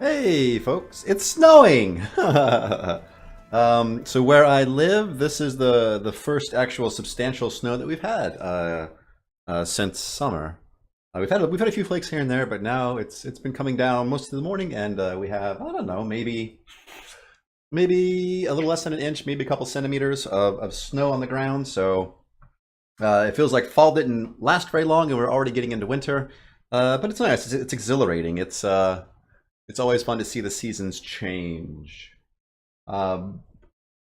Hey, folks, it's snowing! So where I live, this is the first actual substantial snow that we've had since summer. We've had a few flakes here and there, but now it's been coming down most of the morning, and we have, I don't know, maybe a little less than an inch, maybe a couple centimeters of snow on the ground. So it feels like fall didn't last very long, and we're already getting into winter. But it's nice. It's exhilarating. It's always fun to see the seasons change. Um,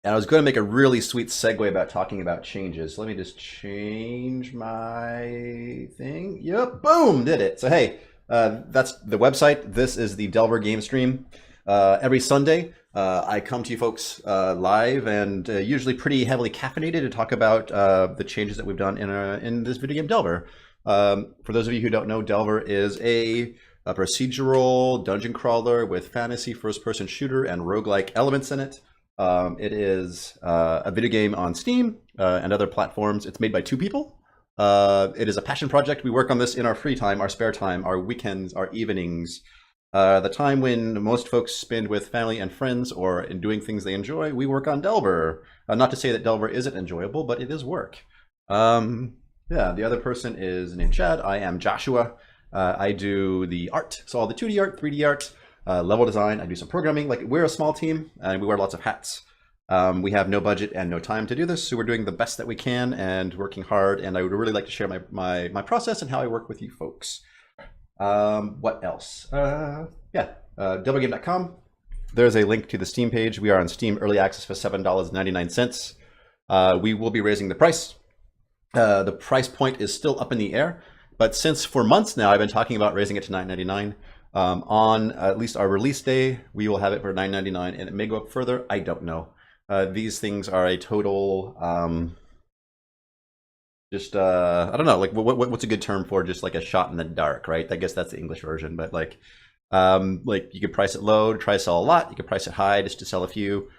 and I was going to make a really sweet segue about talking about changes. Let me just change my thing. Yep, boom, did it. So hey, that's the website. This is the Delver game stream. Every Sunday, I come to you folks live and usually pretty heavily caffeinated to talk about the changes that we've done in this video game Delver. For those of you who don't know, Delver is a procedural dungeon crawler with fantasy first-person shooter and roguelike elements in it. It is a video game on Steam and other platforms. It's made by two people. It is a passion project. We work on this in our free time, our spare time, our weekends, our evenings. The time when most folks spend with family and friends or in doing things they enjoy, we work on Delver. Not to say that Delver isn't enjoyable, but it is work. Yeah, the other person is named Chad. I am Joshua. I do the art, so all the 2D art, 3D art, level design. I do some programming. Like, we're a small team and we wear lots of hats. We have no budget and no time to do this, so we're doing the best that we can and working hard. And I would really like to share my process and how I work with you folks. What else? Yeah, doublegame.com. There's a link to the Steam page. We are on Steam Early Access for $7.99. We will be raising the price. The price point is still up in the air. But since for months now, I've been talking about raising it to $9.99. On at least our release day, we will have it for $9.99, and it may go up further. I don't know. These things are a total, I don't know, like what's a good term for just like a shot in the dark, right? I guess that's the English version, but like you could price it low to try to sell a lot. You could price it high just to sell a few.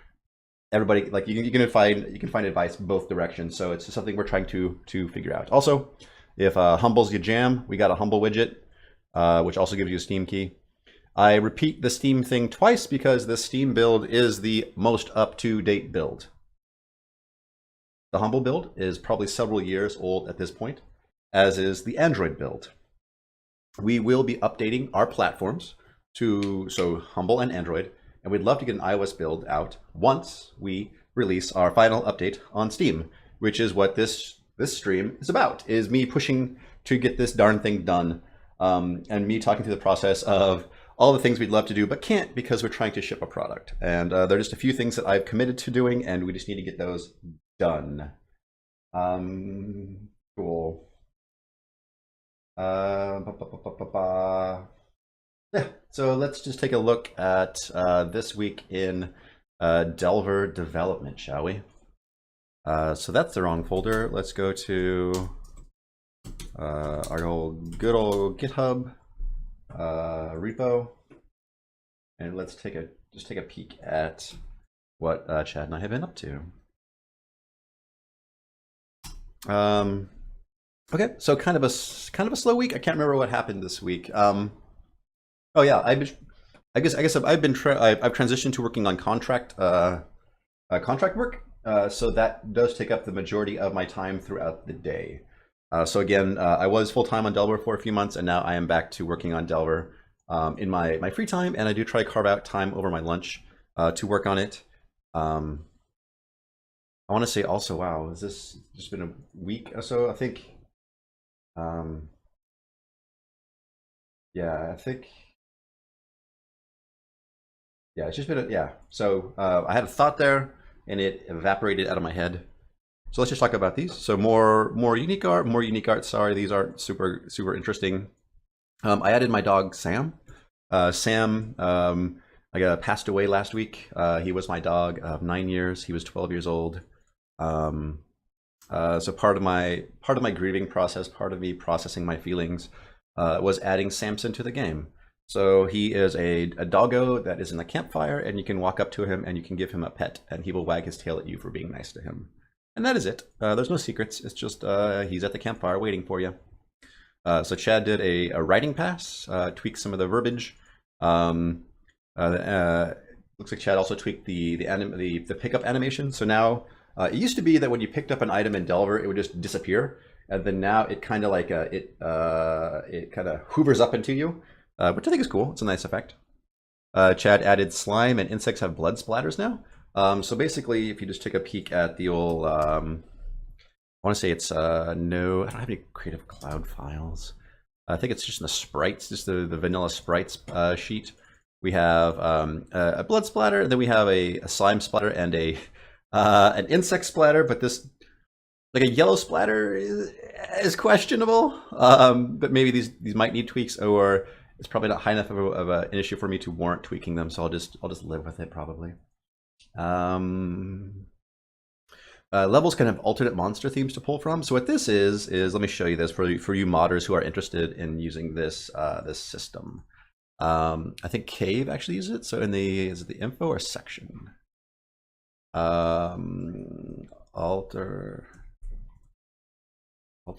Everybody, like you can find advice both directions. So it's just something we're trying to figure out. Also, if Humble's your jam, we got a Humble widget, which also gives you a Steam key. I repeat the Steam thing twice because the Steam build is the most up-to-date build. The Humble build is probably several years old at this point, as is the Android build. We will be updating our platforms so Humble and Android, and we'd love to get an iOS build out once we release our final update on Steam, which is what this stream is about, is me pushing to get this darn thing done, and me talking through the process of all the things we'd love to do but can't because we're trying to ship a product. And there are just a few things that I've committed to doing, and we just need to get those done. Cool. Yeah, so let's just take a look at this week in Delver development, shall we? So that's the wrong folder. Let's go to our good old GitHub repo, and let's just take a peek at what Chad and I have been up to. Okay, so kind of a slow week. I can't remember what happened this week. Oh yeah, I guess I've transitioned to working on contract work. So that does take up the majority of my time throughout the day. So again, I was full-time on Delver for a few months, and now I am back to working on Delver in my free time, and I do try to carve out time over my lunch to work on it. I want to say also, wow, has this just been a week or so? I think, yeah, yeah, it's just been yeah. So I had a thought there, and it evaporated out of my head. So let's just talk about these. So more unique art. Sorry, these aren't super interesting. I added my dog Sam. Sam passed away last week. He was my dog of 9 years. He was 12 years old. So part of my grieving process, part of me processing my feelings, was adding Samson to the game. So he is a doggo that is in the campfire, and you can walk up to him and you can give him a pet, and he will wag his tail at you for being nice to him. And that is it. There's no secrets. It's just he's at the campfire waiting for you. So Chad did a writing pass, tweaked some of the verbiage. Looks like Chad also tweaked the pickup animation. So now it used to be that when you picked up an item in Delver, it would just disappear, and then now it kind of like it kind of hoovers up into you, which I think is cool. It's a nice effect. Chad added slime and insects have blood splatters now. So basically, if you just take a peek at the old, I want to say it's no, I don't have any Creative Cloud files. I think it's just in the sprites, just the vanilla sprites sheet. We have a blood splatter, and then we have a slime splatter and an insect splatter. But this, like a yellow splatter, is questionable. But maybe these might need tweaks, or it's probably not high enough of an issue for me to warrant tweaking them. So I'll just live with it probably. Levels can have alternate monster themes to pull from. So what this is let me show you this for you modders who are interested in using this this system. I think Cave actually uses it. So in the, is it the info or section? Alter. Oh,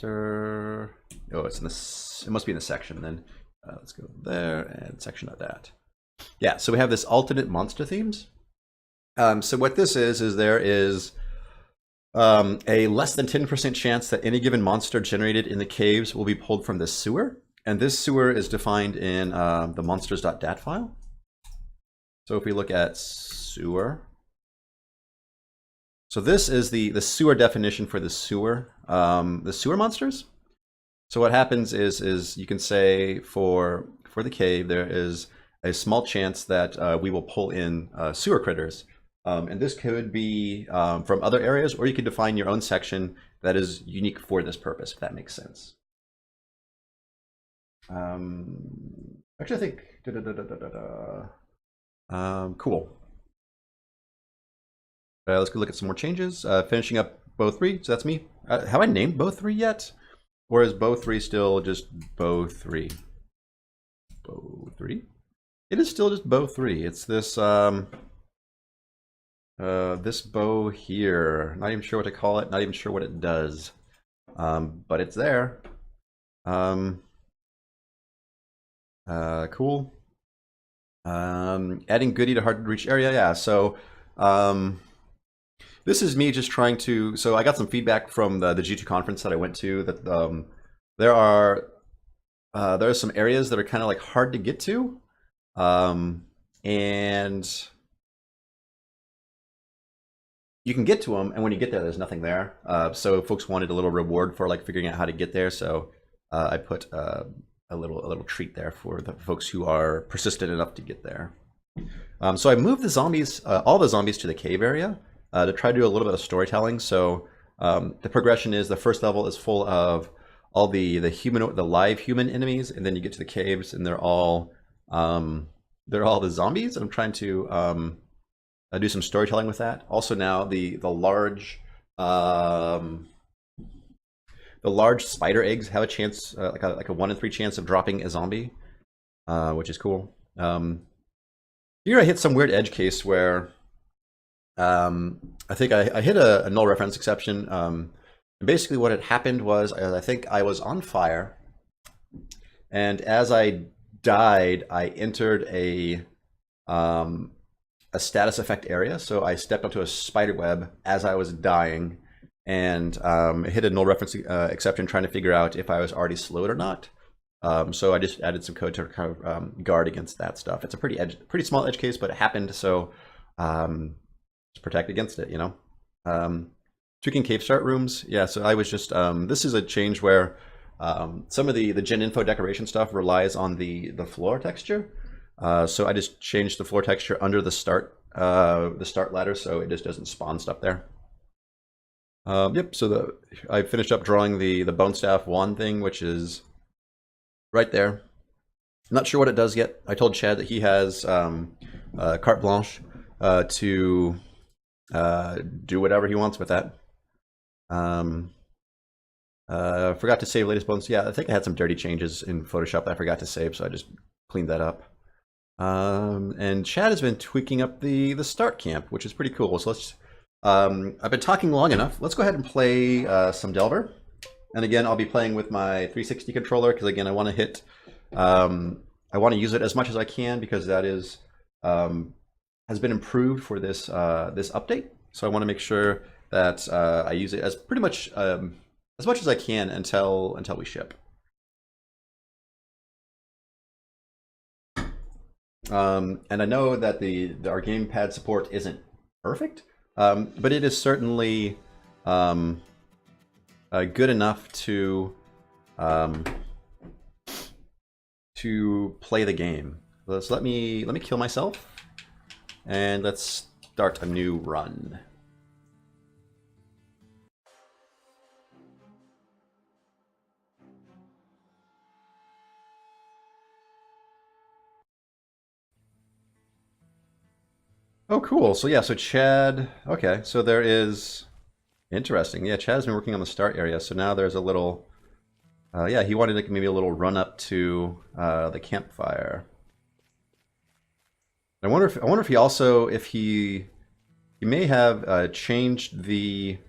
it's in this. It must be in the section then. Let's go there and section of that. Yeah. So we have this alternate monster themes. So what this is there is a less than 10% chance that any given monster generated in the caves will be pulled from this sewer. And this sewer is defined in the monsters.dat file. So if we look at sewer, so this is the sewer definition for the sewer monsters. So what happens is you can say for the cave, there is a small chance that we will pull in sewer critters. And this could be from other areas, or you could define your own section that is unique for this purpose, if that makes sense. Actually, I think cool. Let's go look at some more changes. Finishing up Bo3, so that's me. Have I named Bo3 yet? Or is Bo3 still just Bo3? Bo3? It is still just Bo3. It's this this bow here. Not even sure what to call it, not even sure what it does. But it's there. Cool. Adding goodie to hard to reach area. Yeah, so this is me just trying to, so I got some feedback from the G2 conference that I went to that there are some areas that are kind of like hard to get to, and you can get to them, and when you get there, there's nothing there. So folks wanted a little reward for like figuring out how to get there, so I put a little treat there for the folks who are persistent enough to get there. So I moved the zombies, all the zombies, to the cave area to try to do a little bit of storytelling. So the progression is the first level is full of all the live human enemies, and then you get to the caves, and they're all the zombies. And I'm trying to do some storytelling with that. Also now the large spider eggs have a chance, like a 1 in 3 chance of dropping a zombie, which is cool. Here I hit some weird edge case where I think I hit a null reference exception. And basically what had happened was I think I was on fire, and as I died, I entered a status effect area. So I stepped onto a spider web as I was dying, and hit a null reference exception trying to figure out if I was already slowed or not. So I just added some code to kind of guard against that stuff. It's a pretty small edge case, but it happened, so just protect against it, you know. Tweaking cave start rooms, yeah. So I was just this is a change where some of the gen info decoration stuff relies on the floor texture. So I just changed the floor texture under the start ladder, so it just doesn't spawn stuff there. Yep. So I finished up drawing the bone staff wand thing, which is right there. I'm not sure what it does yet. I told Chad that he has carte blanche to do whatever he wants with that. Forgot to save latest bones. Yeah, I think I had some dirty changes in Photoshop that I forgot to save, so I just cleaned that up. And Chad has been tweaking up the start camp, which is pretty cool. So let's. I've been talking long enough. Let's go ahead and play some Delver. And again, I'll be playing with my 360 controller because again, I want to hit. I want to use it as much as I can because that is has been improved for this this update. So I want to make sure that I use it as pretty much as much as I can until we ship. And I know that our gamepad support isn't perfect, but it is certainly good enough to play the game. So let me kill myself, and let's start a new run. Oh, cool. So yeah, so Chad. Okay, so there is interesting. Yeah, Chad's been working on the start area, so now there's a little. Yeah, he wanted like maybe a little run up to the campfire. I wonder if he also he may have changed the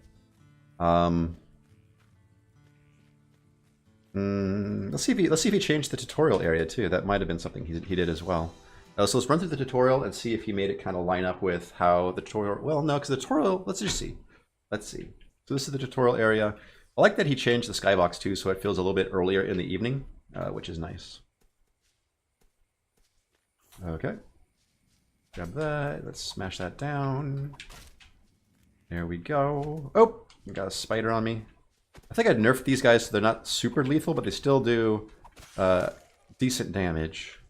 let's see if he changed the tutorial area too. That might have been something he did as well. So let's run through the tutorial and see if he made it kind of line up with how the tutorial. Well, no, because the tutorial. Let's just see. Let's see. So this is the tutorial area. I like that he changed the skybox too, so it feels a little bit earlier in the evening, which is nice. Okay. Grab that. Let's smash that down. There we go. Oh, got a spider on me. I think I'd nerf these guys so they're not super lethal, but they still do decent damage.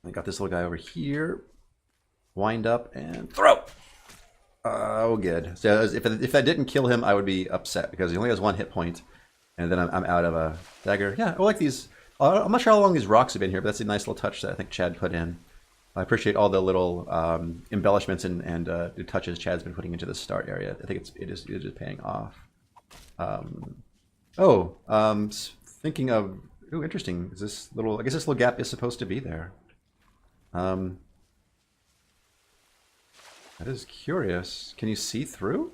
I got this little guy over here. Wind up and throw. Oh, good. So if that didn't kill him, I would be upset because he only has 1 hit point, and then I'm out of a dagger. Yeah, I like these. I'm not sure how long these rocks have been here, but that's a nice little touch that I think Chad put in. I appreciate all the little embellishments and touches Chad's been putting into the start area. I think it is paying off. Thinking of. Ooh, interesting. Is this little? I guess this little gap is supposed to be there. That is curious. Can you see through?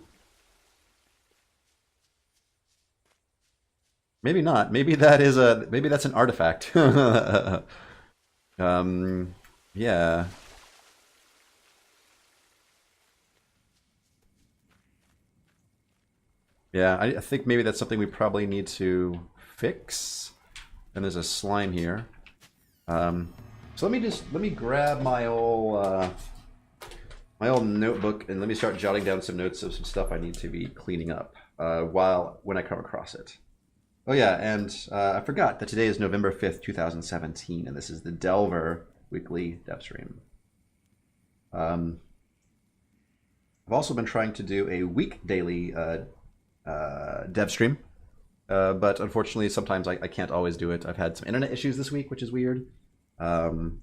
Maybe not. Maybe that is maybe that's an artifact. Yeah. Yeah, I think maybe that's something we probably need to fix. And there's a slime here. So let me grab my old notebook and let me start jotting down some notes of some stuff I need to be cleaning up when I come across it. Oh yeah, and I forgot that today is November 5th, 2017, and this is the Delver weekly dev stream. I've also been trying to do a week daily dev stream, but unfortunately sometimes I can't always do it. I've had some internet issues this week, which is weird. And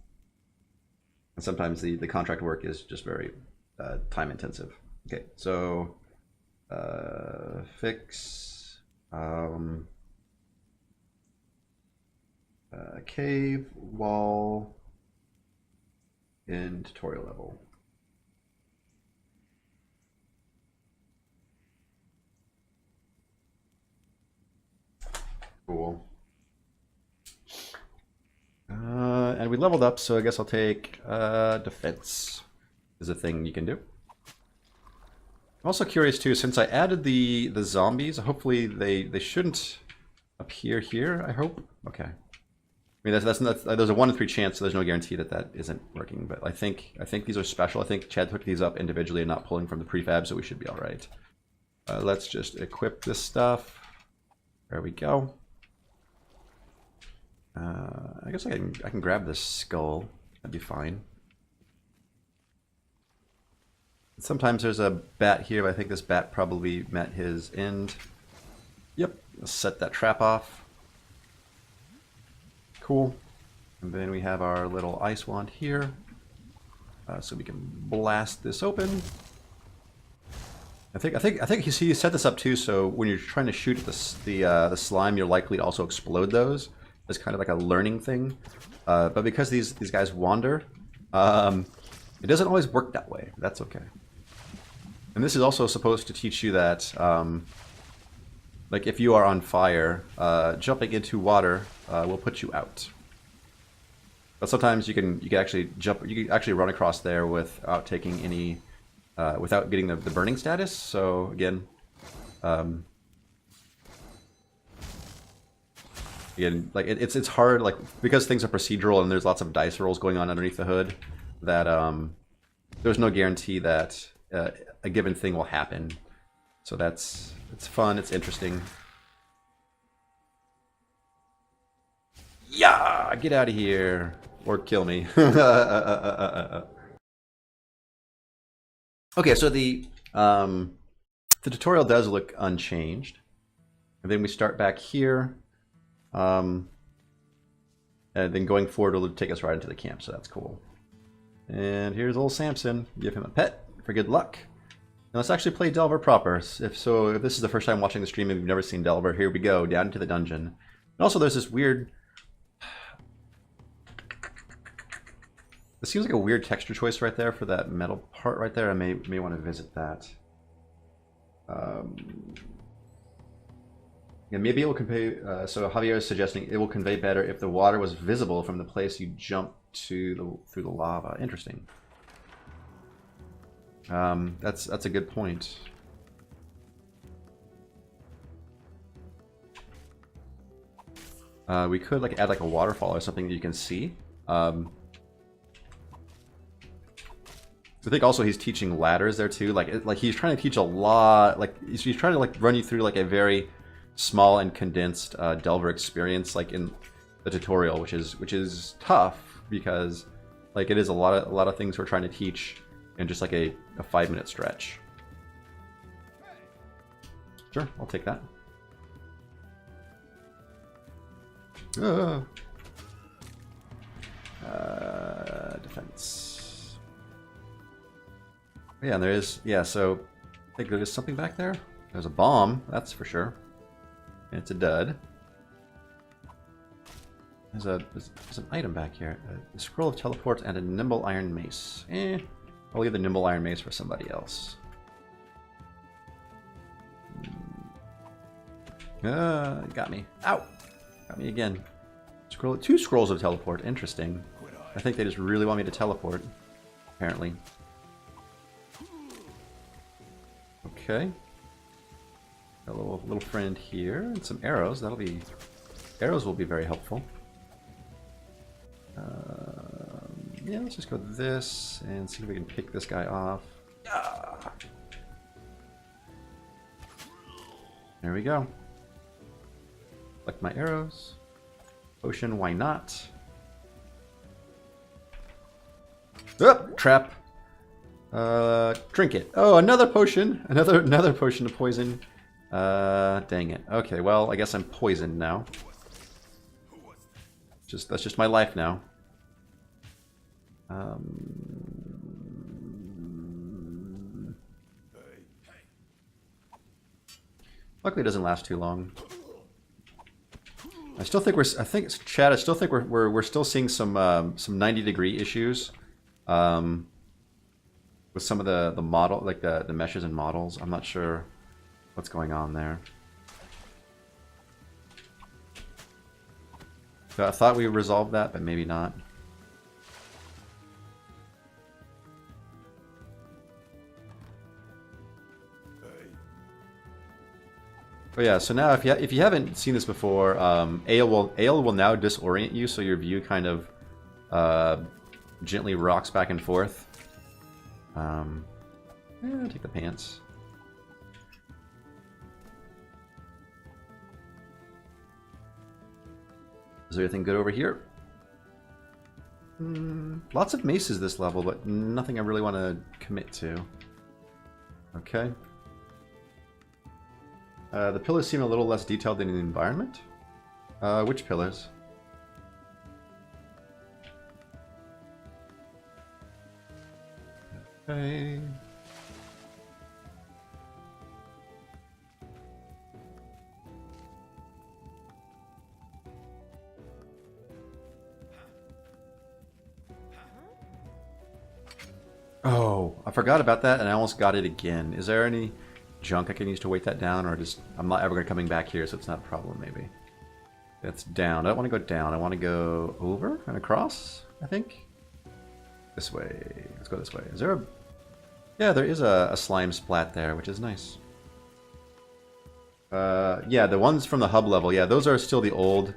sometimes the contract work is just very time intensive. Okay, so fix cave wall in tutorial level. Cool. And we leveled up, so I guess I'll take defense is a thing you can do. I'm also curious too, since I added the zombies, hopefully they shouldn't appear here, I hope. Okay. I mean, that's there's a 1 in 3 chance, so there's no guarantee that isn't working, but I think these are special. I think Chad took these up individually and not pulling from the prefab, so we should be all right. Let's just equip this stuff. There we go. I guess I can grab this skull. That'd be fine. Sometimes there's a bat here, but I think this bat probably met his end. Yep, let's set that trap off. Cool. And then we have our little ice wand here. So we can blast this open. I think he set this up too, so when you're trying to shoot at the slime, you're likely to also explode those. It's kind of like a learning thing. But because these guys wander, it doesn't always work that way. That's okay. And this is also supposed to teach you that, like if you are on fire, jumping into water will put you out. But sometimes you can actually jump. You can actually run across there without taking any, without getting the burning status. So again, like it's hard, like because things are procedural and there's lots of dice rolls going on underneath the hood. That there's no guarantee that a given thing will happen. So it's fun. It's interesting. Yeah, get out of here or kill me. Okay, so the tutorial does look unchanged, and then we start back here, and then going forward it'll take us right into the camp. So that's cool. And here's old Samson. Give him a pet for good luck. Now let's actually play Delver proper. If this is the first time watching the stream and you've never seen Delver, here we go down into the dungeon. And also there's this weird. This seems like a weird texture choice right there for that metal part right there. I may want to visit that. Yeah, maybe it will convey. So Javier is suggesting it will convey better if the water was visible from the place you jump to through the lava. Interesting. That's a good point. We could like add like a waterfall or something that you can see. I think also he's teaching ladders there too. Like he's trying to teach a lot. Like he's trying to like run you through like a very small and condensed Delver experience, like in the tutorial, which is tough because like it is a lot of things we're trying to teach in just like a 5-minute stretch. Sure, I'll take that. Defense. Yeah, and there is, yeah, so I think there's something back there. There's a bomb, that's for sure. And it's a dud. There's an item back here. A scroll of teleport and a nimble iron mace. I'll leave the nimble iron mace for somebody else. Got me. Ow! Got me again. Two scrolls of teleport, interesting. I think they just really want me to teleport, apparently. Okay. Got a little friend here and some arrows. Arrows will be very helpful. Yeah, let's just go this and see if we can pick this guy off. Ah! There we go. Collect my arrows. Potion, why not? Oh, trap. Trinket. Oh, another potion. Another potion to poison. Dang it. Okay, well, I guess I'm poisoned now. That's just my life now. Luckily, it doesn't last too long. I still think Chad. I still think we're still seeing some 90-degree issues. With some of the model, like the meshes and models. I'm not sure what's going on there. So I thought we resolved that, but maybe not. Oh yeah, so now if you haven't seen this before, Ale will now disorient you, so your view kind of gently rocks back and forth. Yeah, take the pants. Is there anything good over here? Lots of maces this level, but nothing I really want to commit to. Okay. The pillars seem a little less detailed than the environment. Which pillars? Okay. Oh, I forgot about that and I almost got it again. Is there any junk I can use to weight that down, or just I'm not ever coming back here, so it's not a problem maybe. That's down. I don't want to go down. I want to go over and across, I think. This way. Let's go this way. Is there a... Yeah, there is a slime splat there, which is nice. Yeah, the ones from the hub level, yeah, those are still the old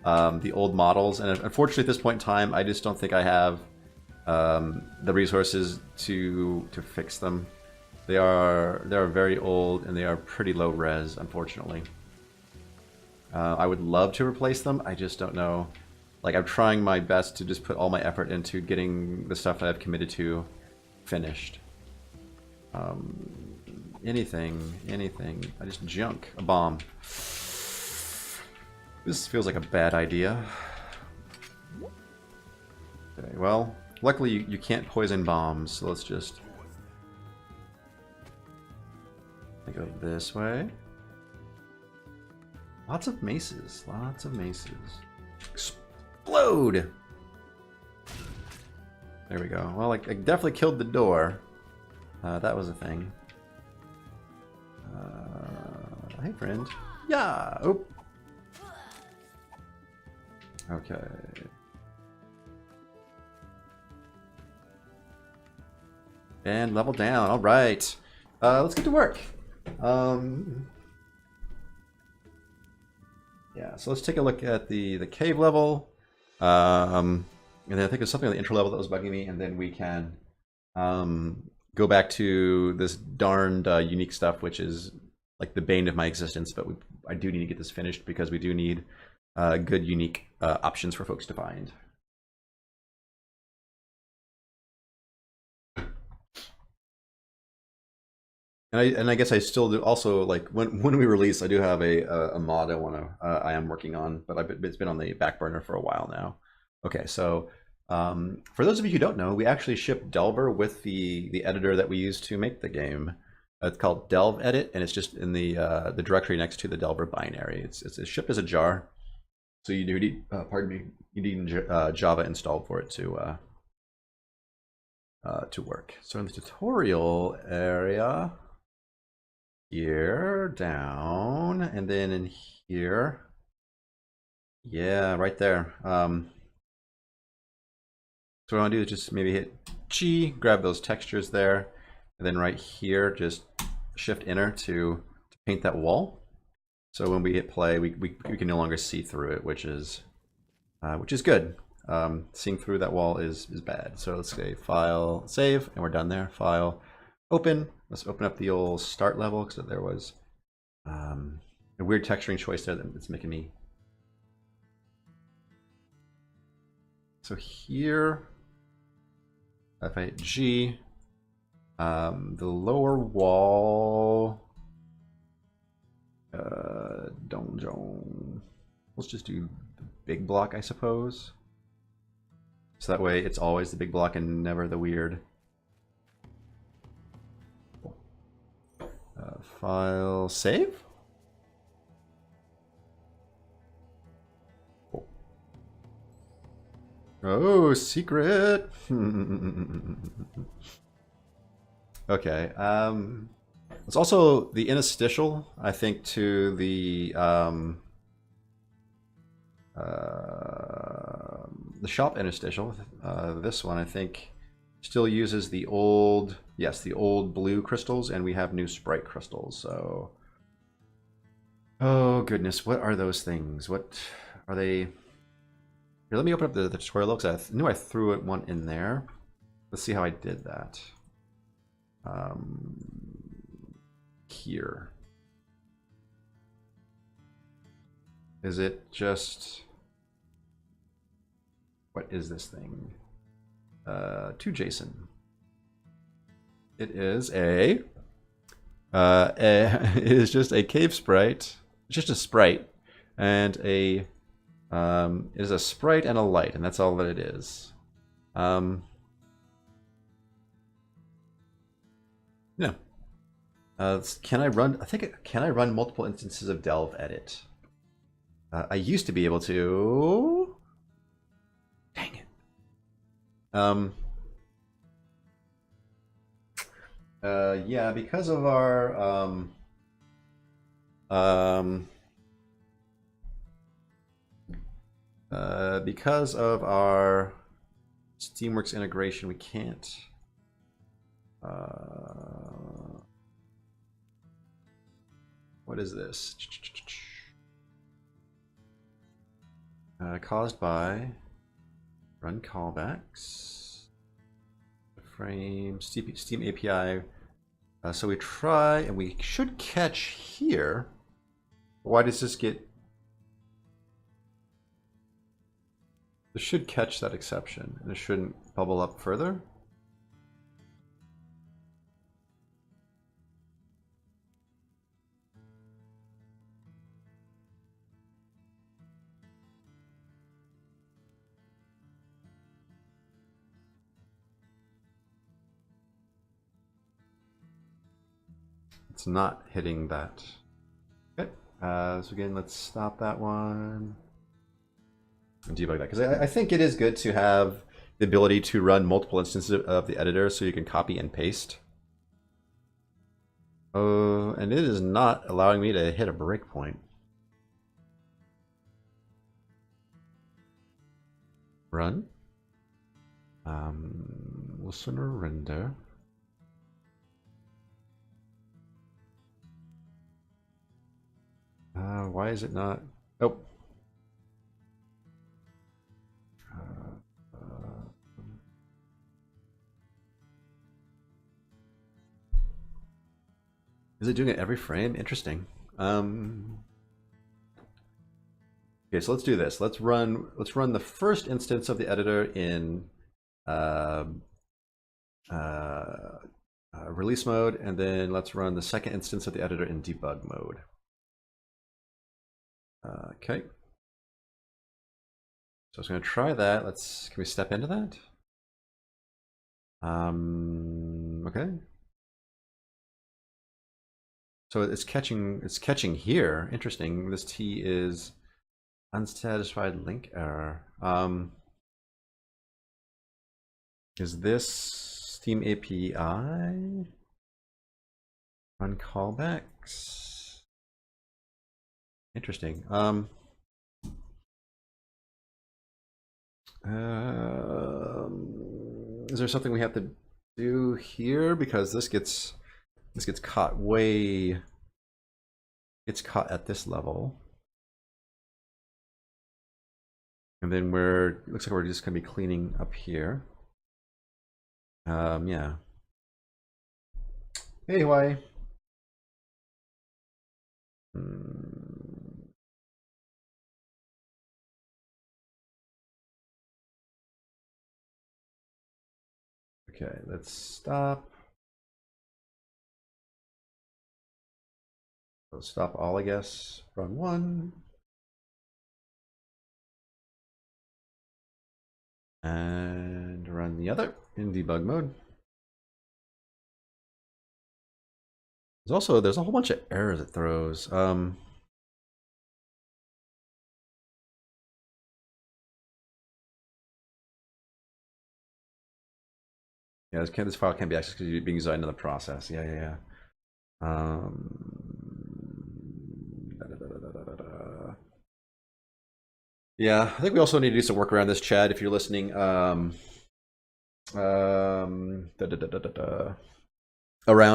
models. And unfortunately, at this point in time, I just don't think I have the resources to fix them. They are very old and they are pretty low res, unfortunately. I would love to replace them. I just don't know. Like, I'm trying my best to just put all my effort into getting the stuff that I've committed to finished. Anything. I just junk. A bomb. This feels like a bad idea. Okay, well, luckily you can't poison bombs, so let's just go this way. Lots of maces. Lots of maces. Explode! There we go. Well, I definitely killed the door. That was a thing. Hey, friend. Yeah! Oh! Okay. And level down. All right. Let's get to work. Yeah, so let's take a look at the cave level. And then I think there's something on the intro level that was bugging me, and then we can go back to this darned unique stuff, which is like the bane of my existence. But I do need to get this finished because we do need good unique options for folks to find. And I guess I still do also, like, when we release, I do have a mod I am working on, but it's been on the back burner for a while now. Okay, so for those of you who don't know, we actually ship Delver with the editor that we use to make the game. It's called Delve Edit, and it's just in the directory next to the Delver binary. It's shipped as a jar, so you do need you need Java installed for it to work. So in the tutorial area. Here, down, and then in here. Yeah, right there. So what I want to do is just maybe hit G, grab those textures there, and then right here, just shift enter to paint that wall. So when we hit play, we can no longer see through it, which is good. Seeing through that wall is bad. So let's say file, save, and we're done there. File, open. Let's open up the old start level because there was a weird texturing choice there that's making me. So here, if I hit G, the lower wall, donjon. Let's just do the big block, I suppose. So that way it's always the big block and never the weird. File, save. Oh, secret. Okay. It's also the interstitial, I think, to the shop interstitial. This one, I think, still uses the old, yes, the old blue crystals, and we have new sprite crystals. So, oh goodness, what are those things? What are they? Here, let me open up the tutorial because I knew I threw one in there. Let's see how I did that. Here. Is it just, what is this thing? To JSON. It is it is just a cave sprite, just a sprite, and it is a sprite and a light, and that's all that it is. Yeah. Can I run? Can I run multiple instances of Delve Edit? I used to be able to. Dang it. Yeah, because of our Because of our Steamworks integration, we can't. What is this? Caused by run callbacks, frame, Steam API. So we try, and we should catch here. Why does this get? This should catch that exception, and it shouldn't bubble up further. It's not hitting that. Okay, so again, let's stop that one and debug that, because I think it is good to have the ability to run multiple instances of the editor so you can copy and paste. Oh, and it is not allowing me to hit a breakpoint. Run. Listener render. Why is it not? Oh. Is it doing it every frame? Interesting. Okay, so let's do this. Let's run the first instance of the editor in release mode, and then let's run the second instance of the editor in debug mode. Okay. So I was going to try that. Can we step into that? Okay. So it's catching here. Interesting. This T is unsatisfied link error. Is this Steam API? Run callbacks. Interesting. Is there something we have to do here? Because this gets caught it's caught at this level. And then it looks like we're just gonna be cleaning up here. Yeah. Hey, Hawaii. Okay, let's stop. Let's stop all, I guess. Run one. And run the other in debug mode. There's a whole bunch of errors it throws. Yeah, this file can't be accessed because you're being designed in the process. Yeah. Yeah, I think we also need to do some work around this, Chad, if you're listening. Around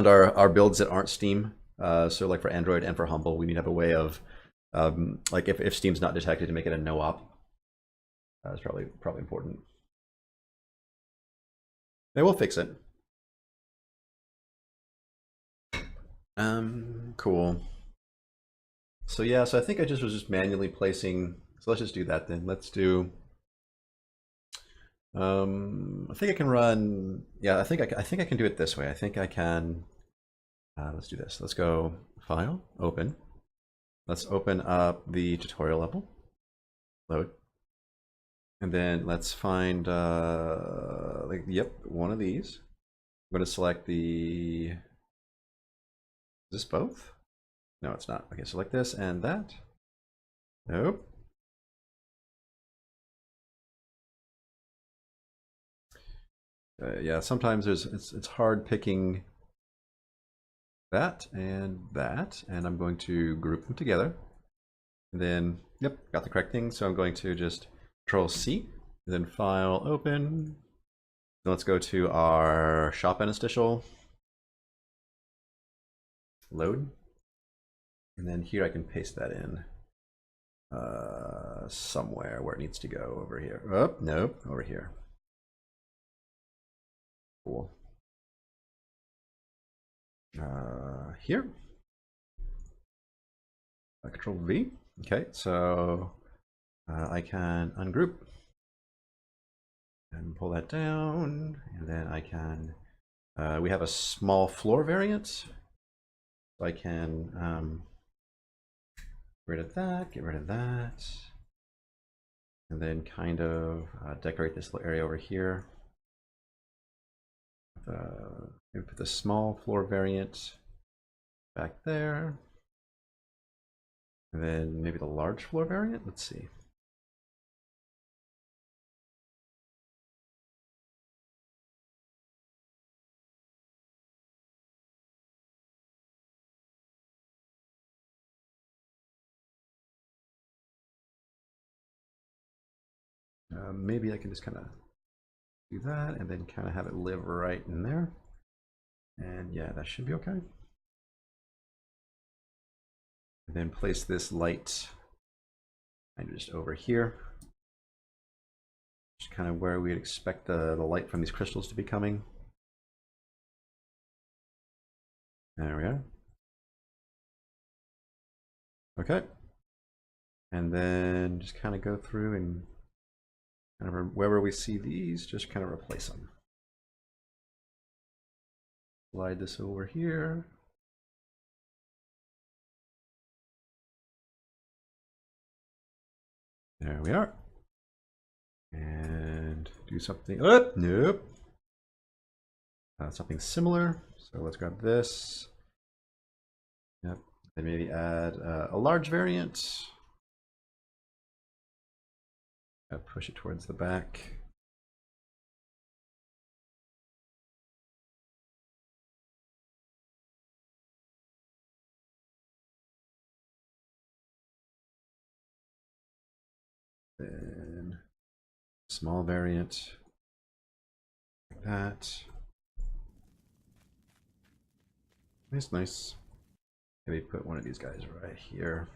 our builds that aren't Steam. So like for Android and for Humble, we need to have a way of like if Steam's not detected, to make it a no op. That's probably important. They will fix it. Cool. So yeah, so I think I was just manually placing. So let's just do that then. Let's do. I think I can run. Yeah, I think I can do it this way. I think I can. Let's do this. Let's go File, Open. Let's open up the tutorial level. Load. And then let's find one of these. I'm going to select the. Is this both? No, it's not. Okay, select this and that. Nope. Yeah, sometimes it's hard picking that, and I'm going to group them together. And then, yep, got the correct thing. So I'm going to just Control C, and then File, Open. Then let's go to our shop interstitial. Load. And then here I can paste that in somewhere where it needs to go over here. Oh, nope, over here. Cool. Here. Control V. Okay, so I can ungroup and pull that down, and then I can. We have a small floor variant, so I can get rid of that, and then kind of decorate this little area over here. Maybe put the small floor variant back there. And then maybe the large floor variant? Let's see. Maybe I can just kind of do that and then kind of have it live right in there. And yeah, that should be okay. And then place this light kind of just over here. Just kind of where we'd expect the light from these crystals to be coming. There we are. Okay. And then just kind of go through and kind of wherever we see these, just kind of replace them. Slide this over here. There we are. And do something. Oh, nope. Something similar. So let's grab this. Yep. Then maybe add a large variant. Push it towards the back. Then small variant like that. Nice. Maybe put one of these guys right here.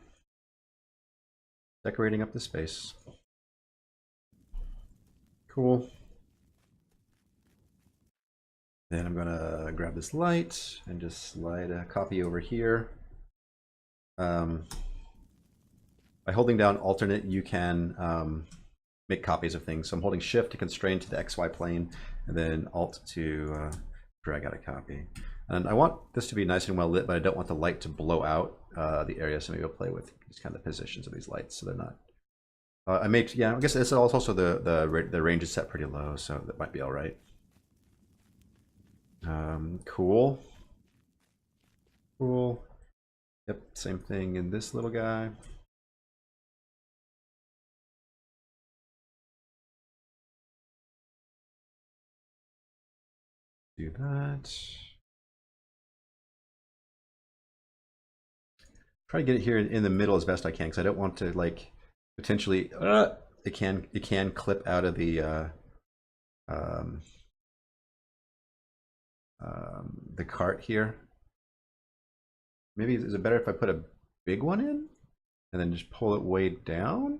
Decorating up the space. Cool. Then I'm gonna grab this light and just slide a copy over here. By holding down alternate, you can make copies of things. So I'm holding shift to constrain to the XY plane, and then alt to drag out a copy. And I want this to be nice and well lit, but I don't want the light to blow out the area. So maybe I'll play with just kind of the positions of these lights so they're not. I guess it's also the range is set pretty low, so that might be all right. Cool. Yep, same thing in this little guy. Do that. Try to get it here in the middle as best I can, because I don't want to like potentially it can clip out of the cart here. Maybe is it better if I put a big one in and then just pull it way down?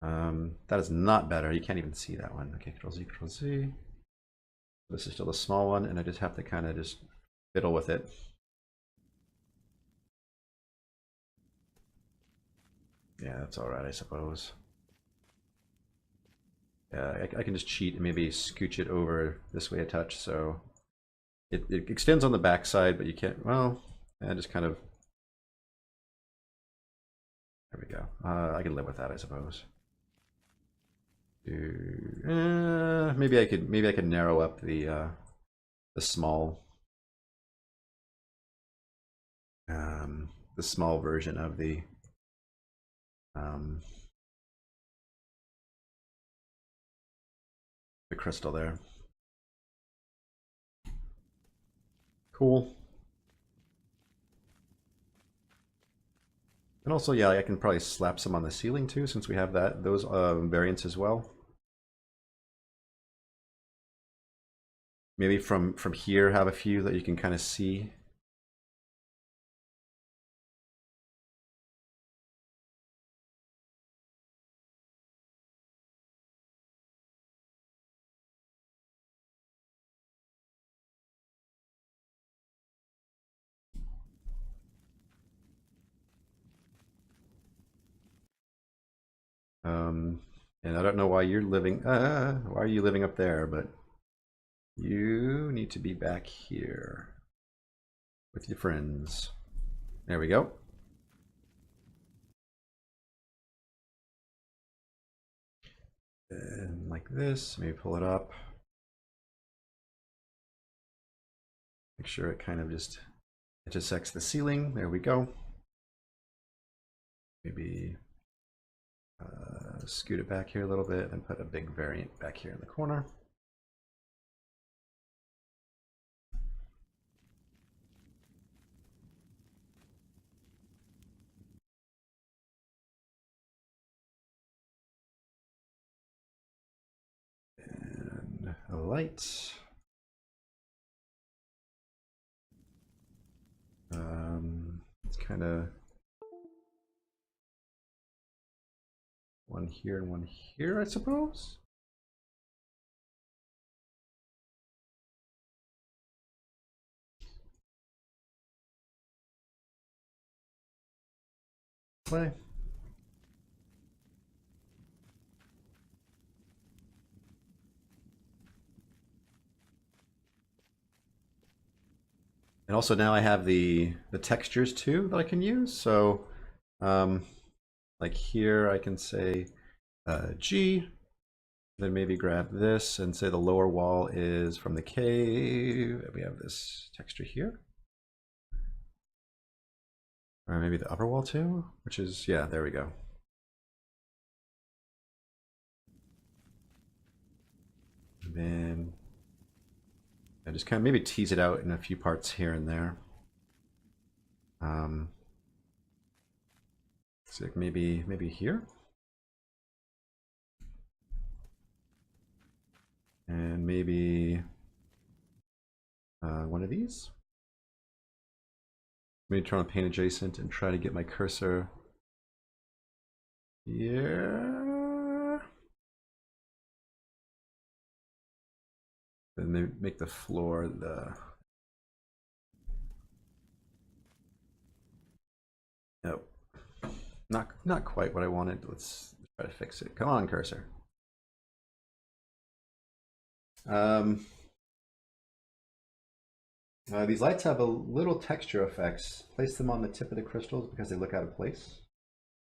That is not better. You can't even see that one. Okay, Control Z, Control Z. This is still a small one, and I just have to kind of just fiddle with it. Yeah, that's all right, I suppose. Yeah, I can just cheat and maybe scooch it over this way a touch, so it extends on the back side, but you can't, well, I just kind of, there we go. I can live with that, I suppose. Maybe I could narrow up the small version of the crystal there. Cool. And also, yeah, I can probably slap some on the ceiling too, since we have those variants as well. Maybe from here, have a few that you can kind of see. And I don't know why you're living, why are you living up there, but you need to be back here with your friends. There we go. And like this, maybe pull it up. Make sure it kind of just intersects the ceiling. There we go. Maybe scoot it back here a little bit and put a big variant back here in the corner. And a light. It's kind of one here and one here, I suppose. Play. And also now I have the textures too that I can use. So like here I can say G, then maybe grab this and say the lower wall is from the cave. We have this texture here. Or maybe the upper wall too, which is, yeah, there we go. And then I just kind of maybe tease it out in a few parts here and there. So like maybe here. And maybe one of these. Maybe turn on paint adjacent and try to get my cursor here. Then maybe make the floor the... Nope. Not quite what I wanted. Let's try to fix it. Come on, cursor. These lights have a little texture effects. Place them on the tip of the crystals because they look out of place.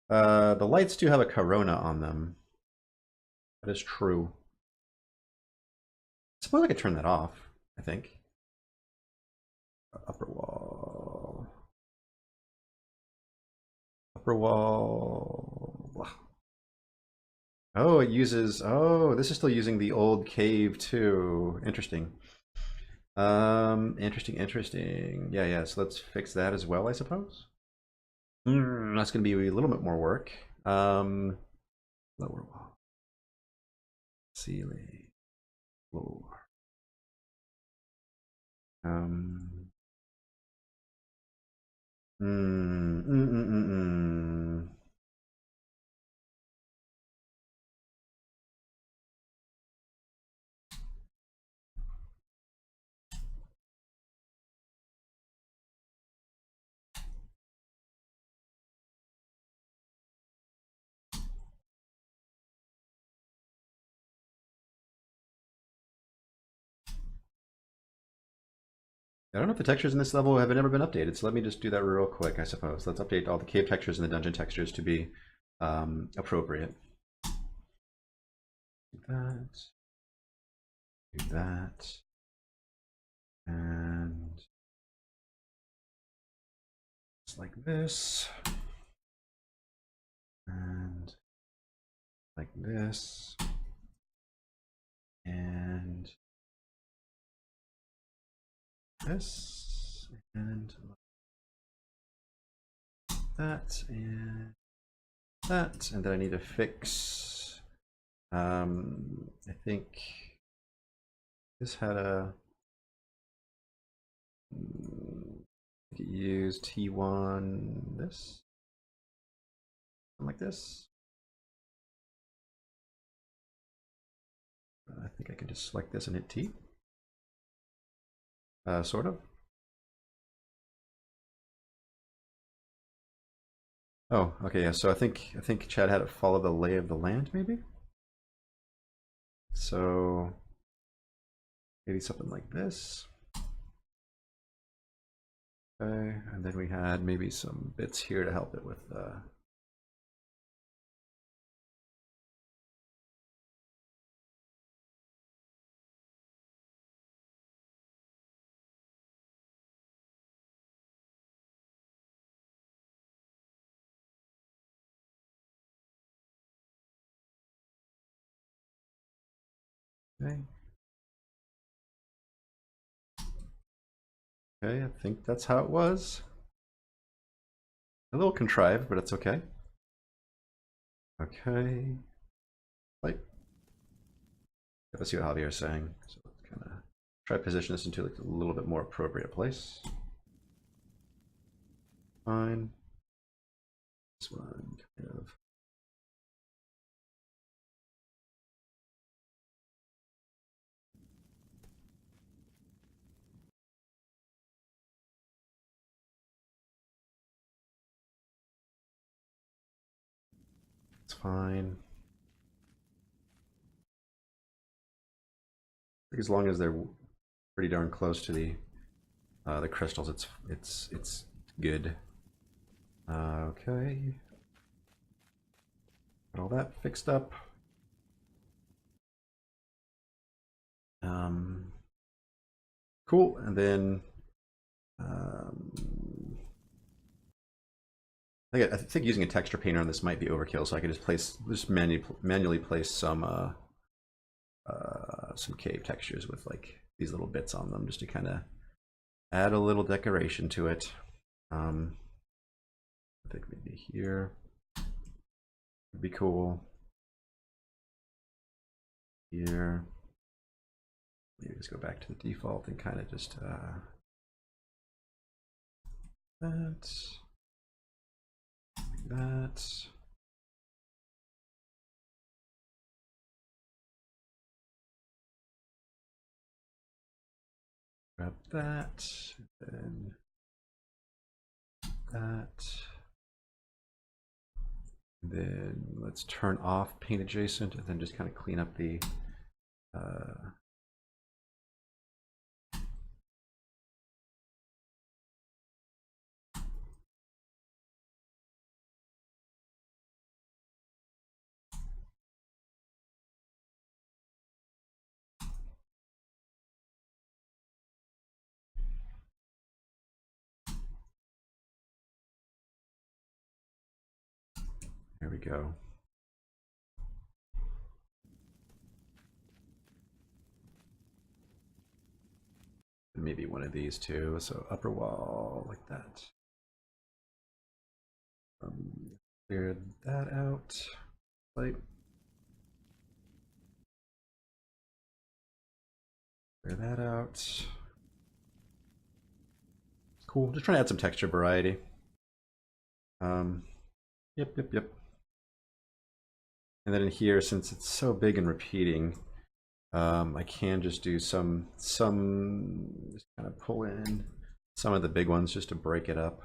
The lights do have a corona on them. That is true. I suppose I could turn that off, I think. Upper wall. Upper wall. Oh, it uses... Oh, this is still using the old cave too. Interesting. Interesting. Yeah, so let's fix that as well, I suppose. That's going to be a little bit more work. Lower wall. Ceiling. Floor. Um. Mm, mm, mm, mm, mm. I don't know if the textures in this level have ever been updated, so let me just do that real quick, I suppose. Let's update all the cave textures and the dungeon textures to be appropriate. Do that. Do that. And just like this. And like this. And this. And that and that, and then I need to fix. I think this had a use T1 this, something like this. I think I can just select this and hit T. Sort of. Oh, okay, yeah. So I think Chad had it follow the lay of the land, maybe. So maybe something like this. Okay, and then we had maybe some bits here to help it with. Okay. Okay, I think that's how it was. A little contrived, but it's okay. Okay. Like, let's see what Javier's saying. So let's kind of try to position this into like a little bit more appropriate place. Fine. This one kind of. It's fine. I think as long as they're pretty darn close to the crystals, it's good. Okay. Got all that fixed up. Cool, and then I think using a texture painter on this might be overkill, so I could just manually place some cave textures with like these little bits on them, just to kind of add a little decoration to it. I think maybe here would be cool. Here, maybe just go back to the default and kind of just that. Grab that, then that. And then let's turn off paint adjacent, and then just kind of clean up the there we go. And maybe one of these too. So upper wall like that. Clear that out. Like, clear that out. Cool. Just trying to add some texture variety. Yep. And then in here, since it's so big and repeating, I can just do some just kind of pull in some of the big ones just to break it up.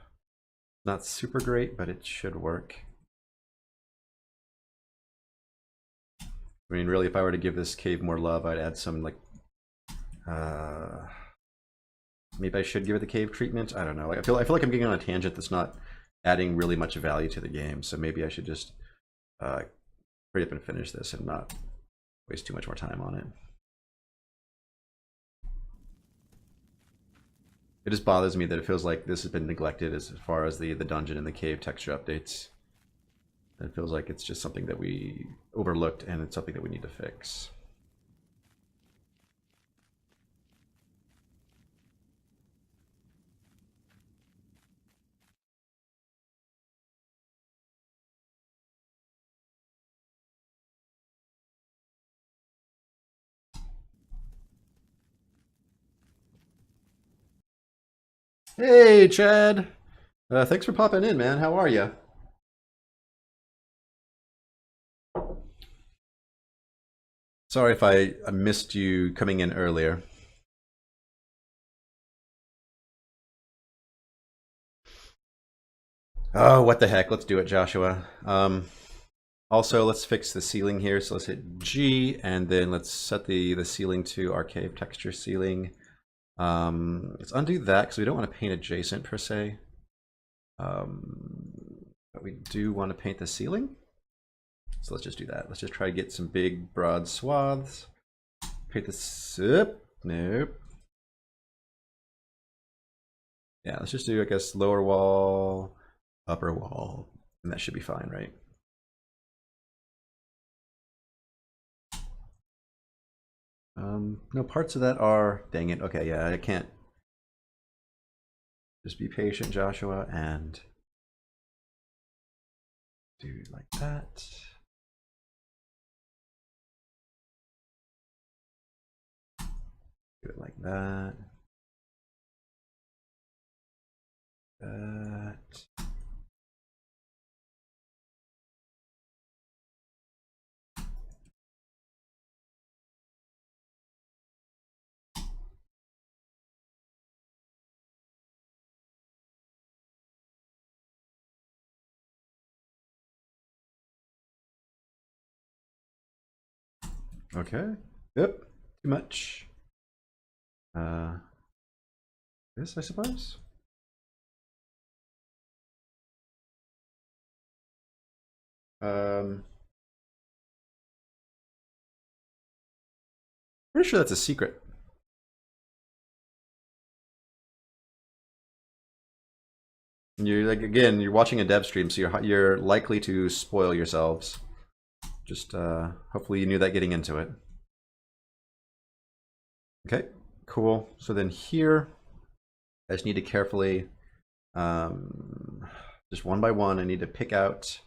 Not super great, but it should work. I mean, really, if I were to give this cave more love, I'd add some like maybe I should give it the cave treatment. I don't know. Like, I feel like I'm getting on a tangent that's not adding really much value to the game. So maybe I should just hurry up and finish this and not waste too much more time on it. It just bothers me that it feels like this has been neglected as far as the dungeon and the cave texture updates. It feels like it's just something that we overlooked, and it's something that we need to fix. Hey, Chad. Thanks for popping in, man. How are you? Sorry if I missed you coming in earlier. Oh, what the heck? Let's do it, Joshua. Also, let's fix the ceiling here. So let's hit G, and then let's set the ceiling to arcade texture ceiling. Let's undo that because we don't want to paint adjacent per se. But we do want to paint the ceiling. So let's just do that. Let's just try to get some big, broad swaths. Paint this up. Nope. Yeah, let's just do, I guess, lower wall, upper wall, and that should be fine, right? No, parts of that are, dang it. Okay, yeah, I can't. Just be patient, Joshua, and do it like that. Do it like that. That. Okay. Yep. Too much. Uh, this, I suppose. Um, Pretty sure that's a secret. You're like, again, you're watching a dev stream, so you're likely to spoil yourselves. Just hopefully you knew that getting into it. Okay, cool. So then here, I just need to carefully, just one by one, I need to pick out.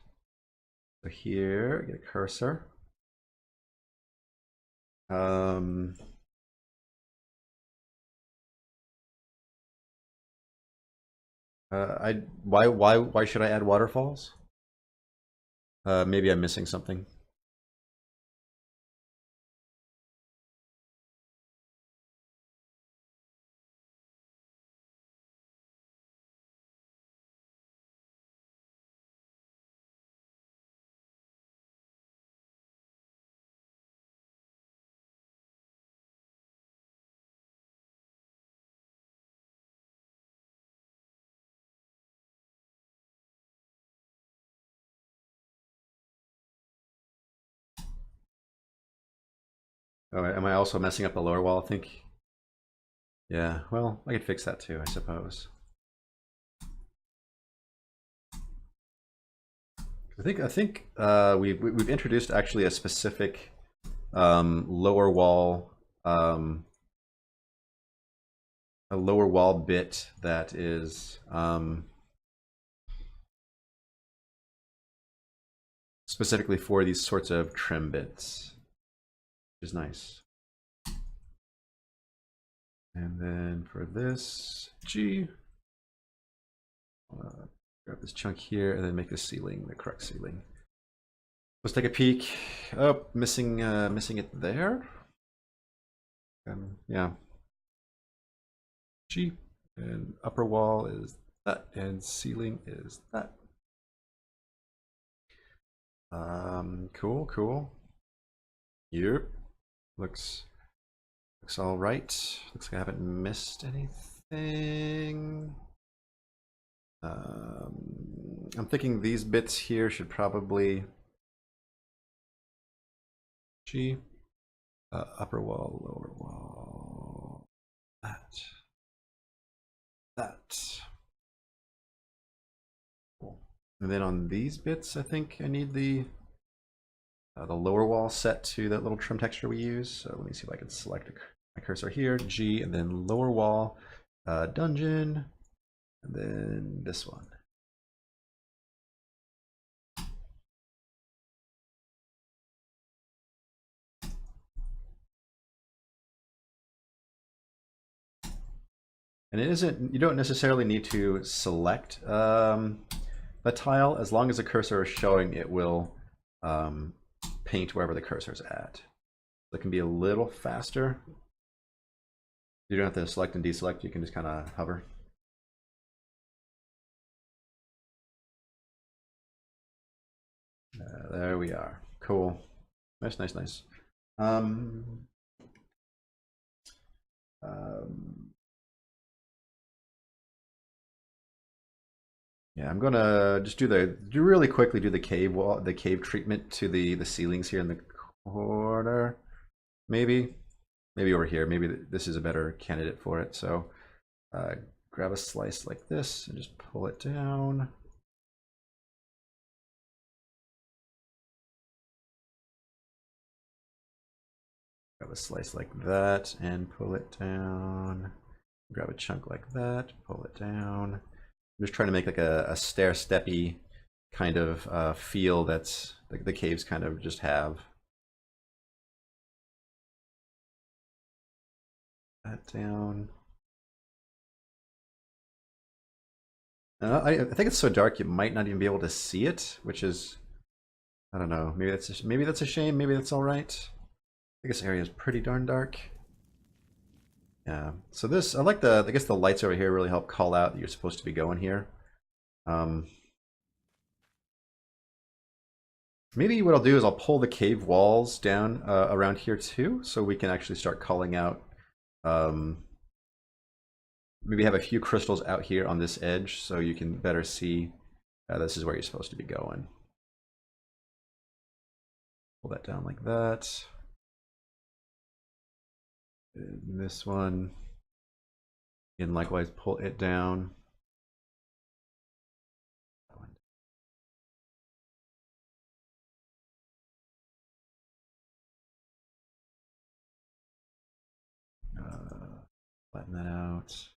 So here, get a cursor. Why should I add waterfalls? Maybe I'm missing something. Oh, am I also messing up the lower wall? I think. Yeah. Well, I could fix that too, I suppose. I think we've introduced actually a specific lower wall a lower wall bit that is specifically for these sorts of trim bits, which is nice. And then for this G, grab this chunk here and then make the ceiling the correct ceiling. Let's take a peek. Oh, missing it there. Yeah. G, and upper wall is that, and ceiling is that. Cool, cool. Yep. Looks all right. Looks like I haven't missed anything. I'm thinking these bits here should probably G, upper wall, lower wall, that. Cool. And then on these bits, I think I need the lower wall set to that little trim texture we use. So let me see if I can select my cursor here, G, and then lower wall, dungeon, and then this one. And it isn't, you don't necessarily need to select a tile. As long as the cursor is showing, it will paint wherever the cursor is at. So it can be a little faster. You don't have to select and deselect, you can just kind of hover. There we are. Cool. Nice, nice, nice. Yeah, I'm gonna just do really quickly do the cave wall, the cave treatment to the ceilings here in the corner. Maybe over here. Maybe this is a better candidate for it. So grab a slice like this and just pull it down. Grab a slice like that and pull it down. Grab a chunk like that, pull it down. I'm just trying to make like a stair-steppy kind of feel that's the caves kind of just have. That down. I think it's so dark you might not even be able to see it, which is, I don't know. Maybe that's a shame. Maybe that's all right. I think this area is pretty darn dark. Yeah. So this, I like I guess the lights over here really help call out that you're supposed to be going here. Maybe what I'll do is I'll pull the cave walls down around here too, so we can actually start calling out. Maybe have a few crystals out here on this edge so you can better see this is where you're supposed to be going. Pull that down like that. And this one, and likewise pull it down. Flatten that out.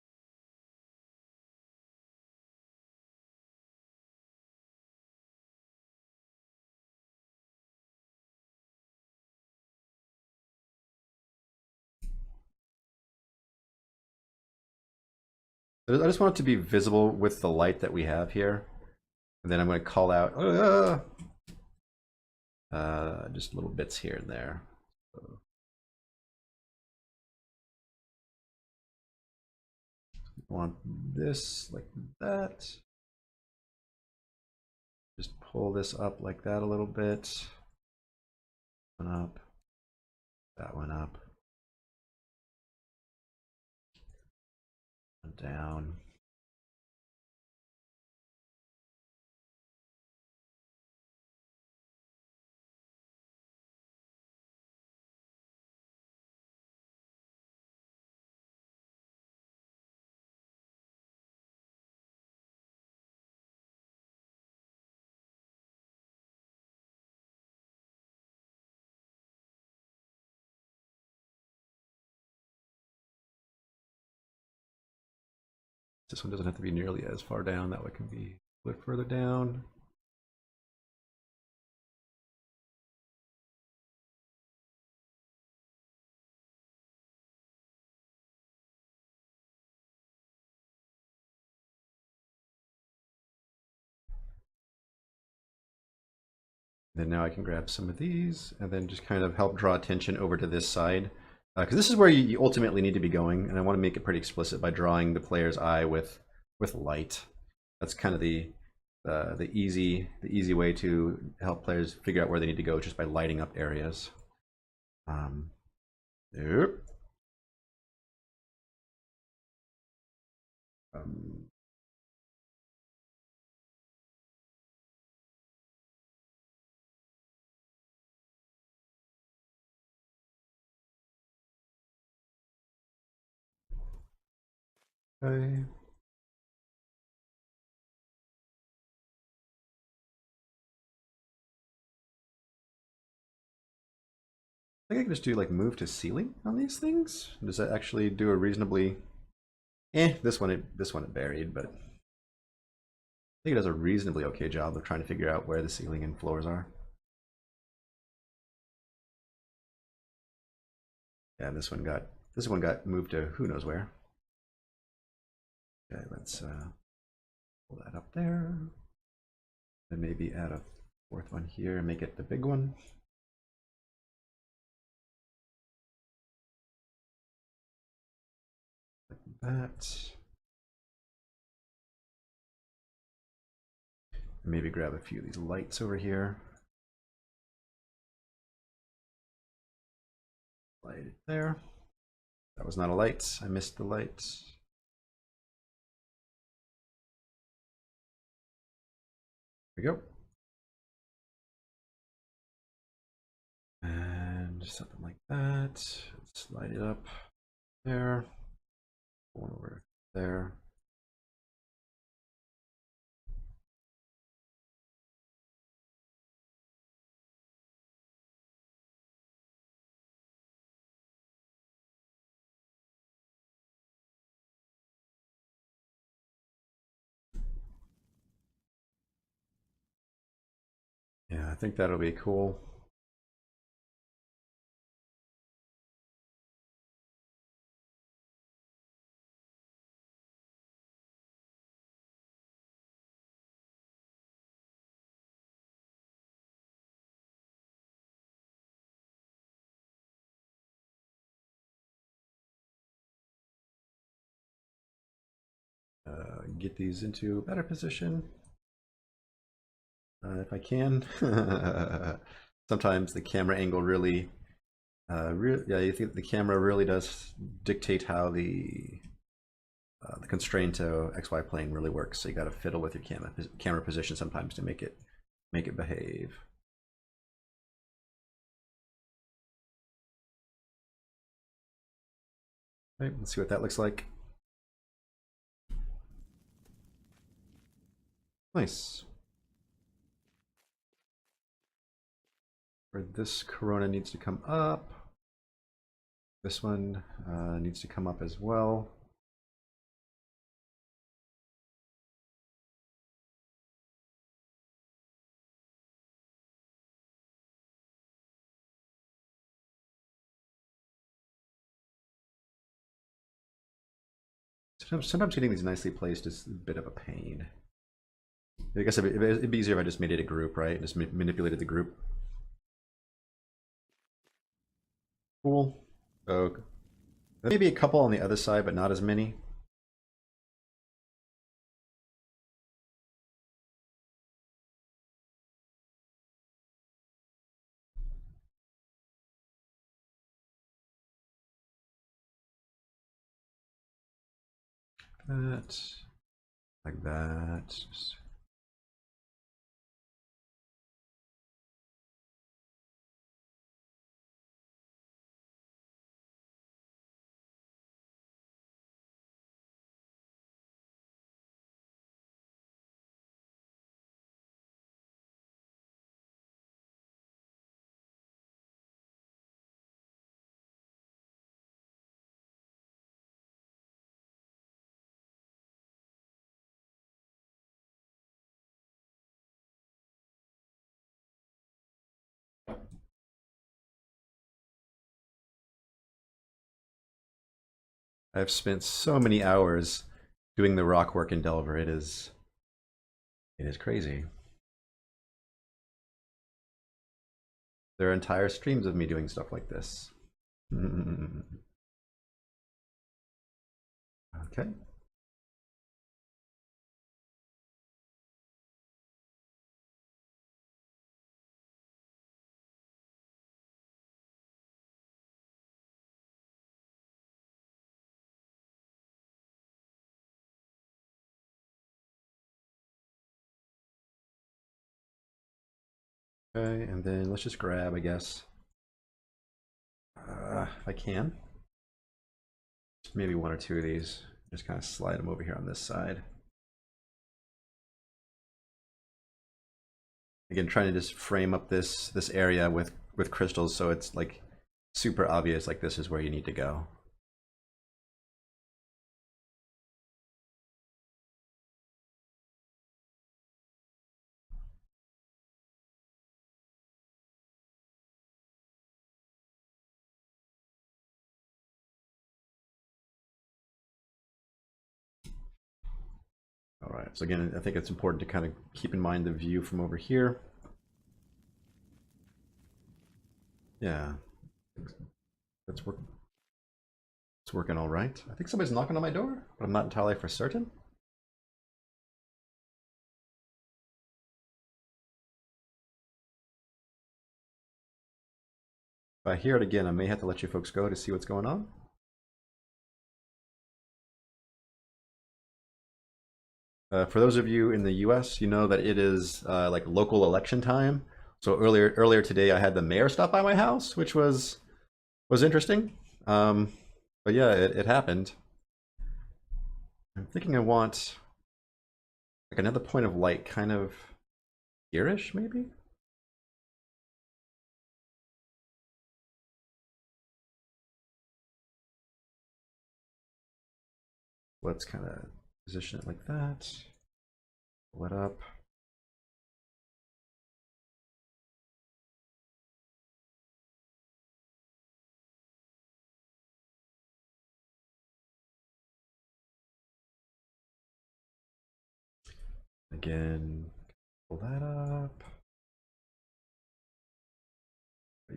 I just want it to be visible with the light that we have here. And then I'm going to call out just little bits here and there. So, want this like that. Just pull this up like that a little bit. One up. That one up. One down. This one doesn't have to be nearly as far down. That one can be a bit further down. Then now I can grab some of these and then just kind of help draw attention over to this side. Because this is where you ultimately need to be going, and I want to make it pretty explicit by drawing the player's eye with light. That's kind of the easy way to help players figure out where they need to go, just by lighting up areas. Yep. Okay. I think I can just do like move to ceiling on these things. Does that actually do a reasonably? This one it buried, but I think it does a reasonably okay job of trying to figure out where the ceiling and floors are. Yeah, and this one got moved to who knows where. Okay, let's pull that up there. And maybe add a fourth one here and make it the big one. Like that. And maybe grab a few of these lights over here. Light it there. That was not a light. I missed the light. There we go. And something like that. Let's light it up there. One over there. Yeah, I think that'll be cool. Get these into a better position if I can. Sometimes the camera angle really, yeah, you think the camera really does dictate how the constraint to XY plane really works. So you got to fiddle with your camera position sometimes to make it behave. Okay, let's see what that looks like. Nice. Where this corona needs to come up. This one needs to come up as well. Sometimes getting these nicely placed is a bit of a pain. I guess it'd be easier if I just made it a group, right? Just manipulated the group. Cool. So maybe a couple on the other side, but not as many. That, like that. Just... I've spent so many hours doing the rock work in Delver. It is crazy. There are entire streams of me doing stuff like this. Okay. Okay, and then let's just grab, I guess, if I can, just maybe one or two of these. Just kind of slide them over here on this side. Again, trying to just frame up this area with crystals so it's like super obvious, like this is where you need to go. right, so again, I think it's important to kind of keep in mind the view from over here. Yeah, it's working all right. I think somebody's knocking on my door, but I'm not entirely for certain. If I hear it again, I may have to let you folks go to see what's going on. For those of you in the US, you know that it is like local election time. So earlier today, I had the mayor stop by my house, which was interesting. But yeah, it happened. I'm thinking I want like another point of light, kind of here-ish, maybe? Let's kind of position it like that. Pull it up. Again, pull that up.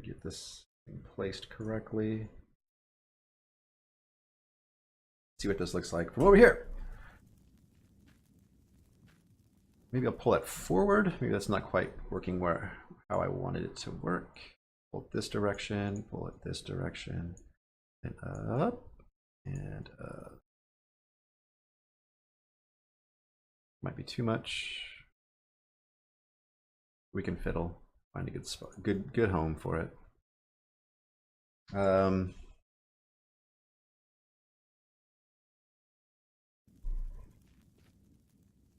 Get this thing placed correctly. See what this looks like from over here. Maybe I'll pull that forward. Maybe that's not quite working how I wanted it to work. Pull it this direction, pull it this direction, and up, and up. Might be too much. We can fiddle. Find a good spot, good home for it.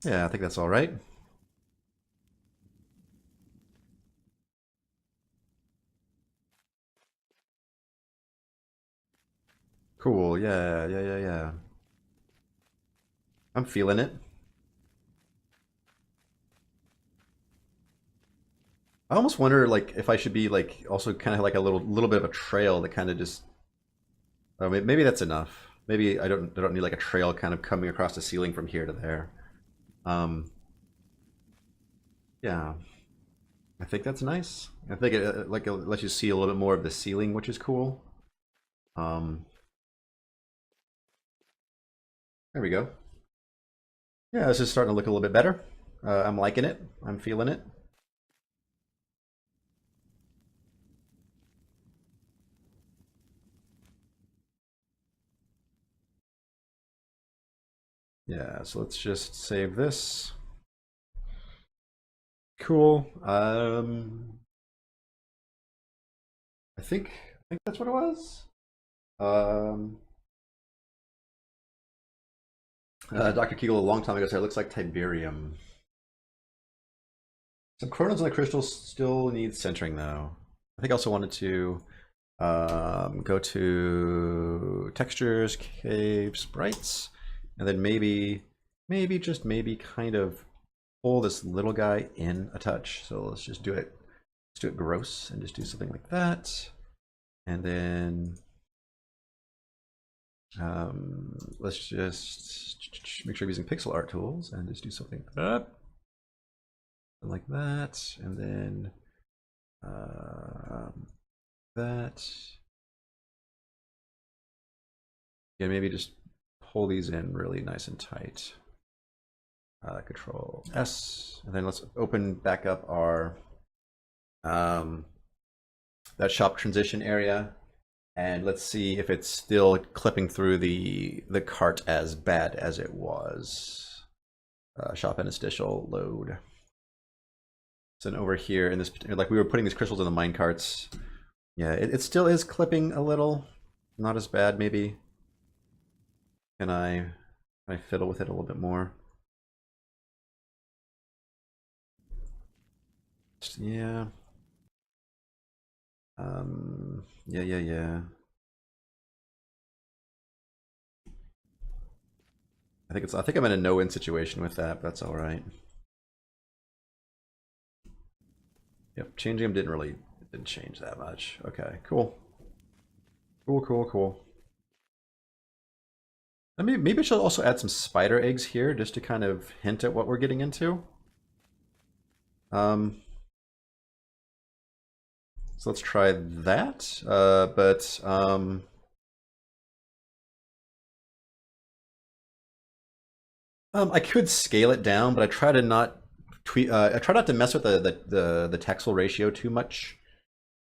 Yeah, I think that's all right. Cool. Yeah. I'm feeling it. I almost wonder, like, if I should be like also kind of like a little bit of a trail that kind of just. Oh, maybe that's enough. Maybe I don't need like a trail kind of coming across the ceiling from here to there. Yeah, I think that's nice. I think it like it lets you see a little bit more of the ceiling, which is cool. There we go. Yeah, this is starting to look a little bit better. I'm liking it. I'm feeling it. Yeah, so let's just save this. Cool. I think that's what it was. Dr. Kegel a long time ago said it looks like Tiberium. Some chronos on the crystals still need centering though. I think I also wanted to go to textures, cave, sprites, and then maybe just maybe kind of pull this little guy in a touch. So let's just do it. Let's do it gross and just do something like that. And then let's just make sure I'm using pixel art tools and just do something like that. And then that. Yeah, maybe just pull these in really nice and tight. Control S, and then let's open back up our that shop transition area, and let's see if it's still clipping through the cart as bad as it was. Shop interstitial load. So then over here in this, like we were putting these crystals in the mine carts. Yeah, it still is clipping a little. Not as bad, maybe. Can I fiddle with it a little bit more? Yeah. Yeah. I think I'm in a no-win situation with that, but that's all right. Yep, changing them didn't change that much. Okay, cool. Cool. Maybe I should also add some spider eggs here just to kind of hint at what we're getting into. So let's try that. I could scale it down, but I try to not tweak. I try not to mess with the texel ratio too much.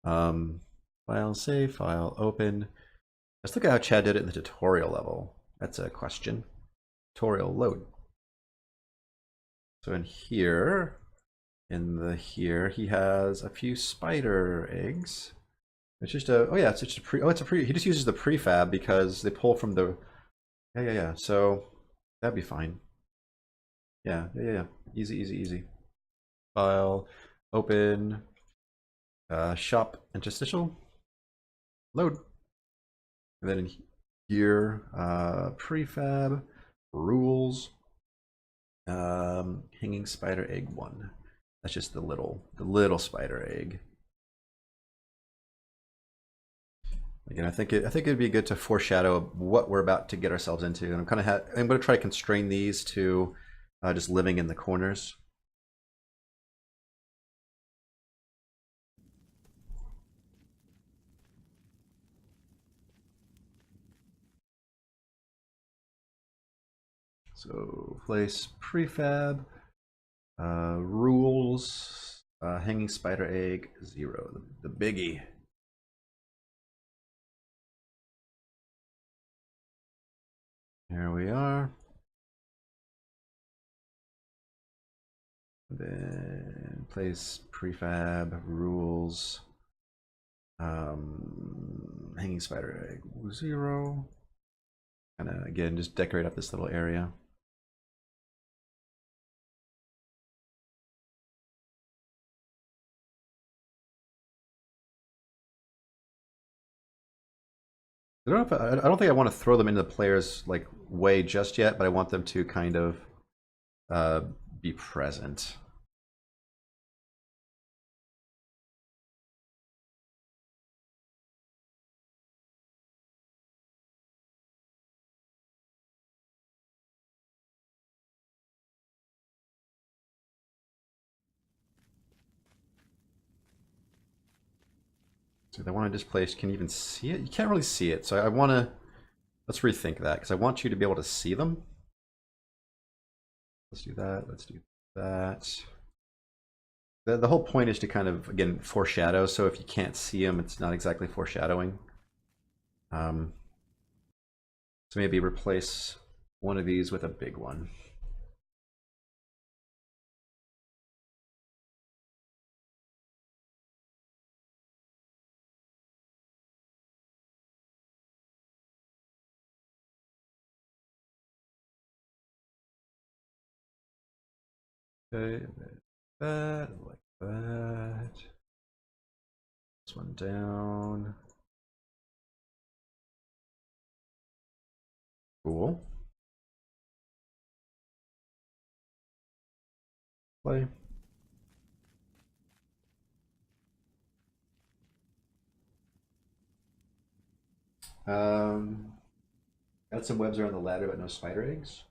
File save, file open. Let's look at how Chad did it in the tutorial level. That's a question. Tutorial load. So in here, he has a few spider eggs. It's just a, oh yeah, it's just a pre, oh, it's a pre, he just uses the prefab because they pull from the, yeah. So that'd be fine. Yeah. Easy. File, open, shop interstitial, load. And then in here, prefab, rules, hanging spider egg 1. That's just the little spider egg. Again, I think it'd be good to foreshadow what we're about to get ourselves into. And I'm going to try to constrain these to just living in the corners. So place prefab, rules, hanging spider egg 0, the biggie. Here we are. Then place prefab rules, hanging spider egg 0. Kind of again just decorate up this little area. I don't think I want to throw them into the player's like way just yet, but I want them to kind of be present. So they want to displace. Can you even see it? You can't really see it. So I want to. Let's rethink that because I want you to be able to see them. Let's do that. Let's do that. The whole point is to kind of, again, foreshadow. So if you can't see them, it's not exactly foreshadowing. So maybe replace one of these with a big one. Okay, that, like that. This one down. Cool. Play. Got some webs around the ladder, but no spider eggs.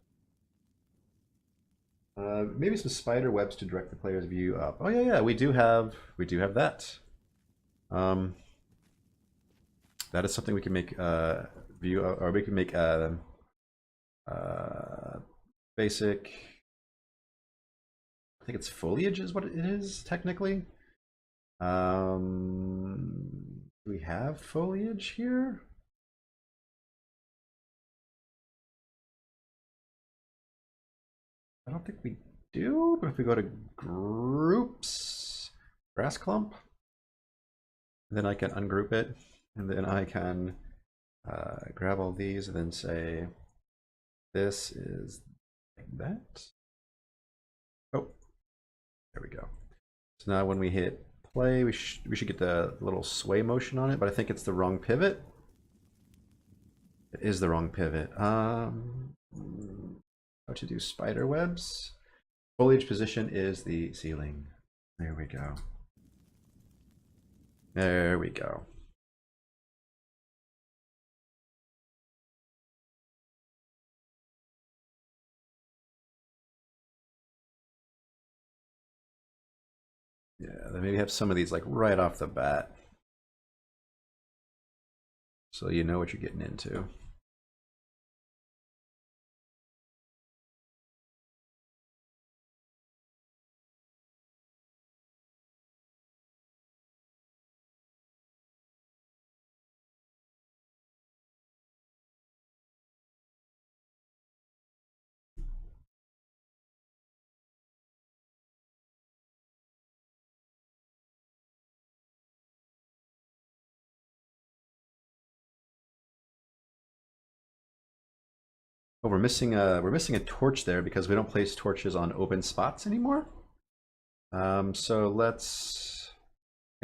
Maybe some spider webs to direct the player's view up. Oh yeah, we do have that. That is something we can make view, or we can make basic. I think it's foliage is what it is technically. Do we have foliage here? I don't think we do, but if we go to groups, grass clump, then I can ungroup it, and then I can grab all these and then say this is like that. Oh, there we go. So now when we hit play, we should get the little sway motion on it, but I think it's the wrong pivot. It is the wrong pivot. How to do spider webs? Foliage position is the ceiling. There we go. There we go. maybe have some of these like right off the bat, so you know what you're getting into. Oh, we're missing a torch there because we don't place torches on open spots anymore. So let's.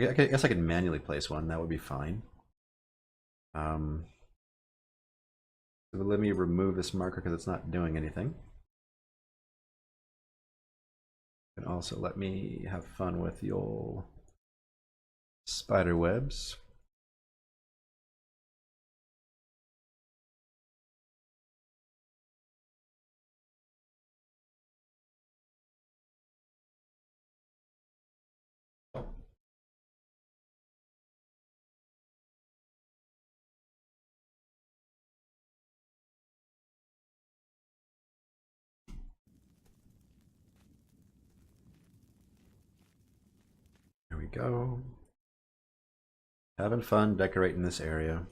I guess I could manually place one. That would be fine. So let me remove this marker because it's not doing anything. And also let me have fun with the old spider webs. There we go. Having fun decorating this area.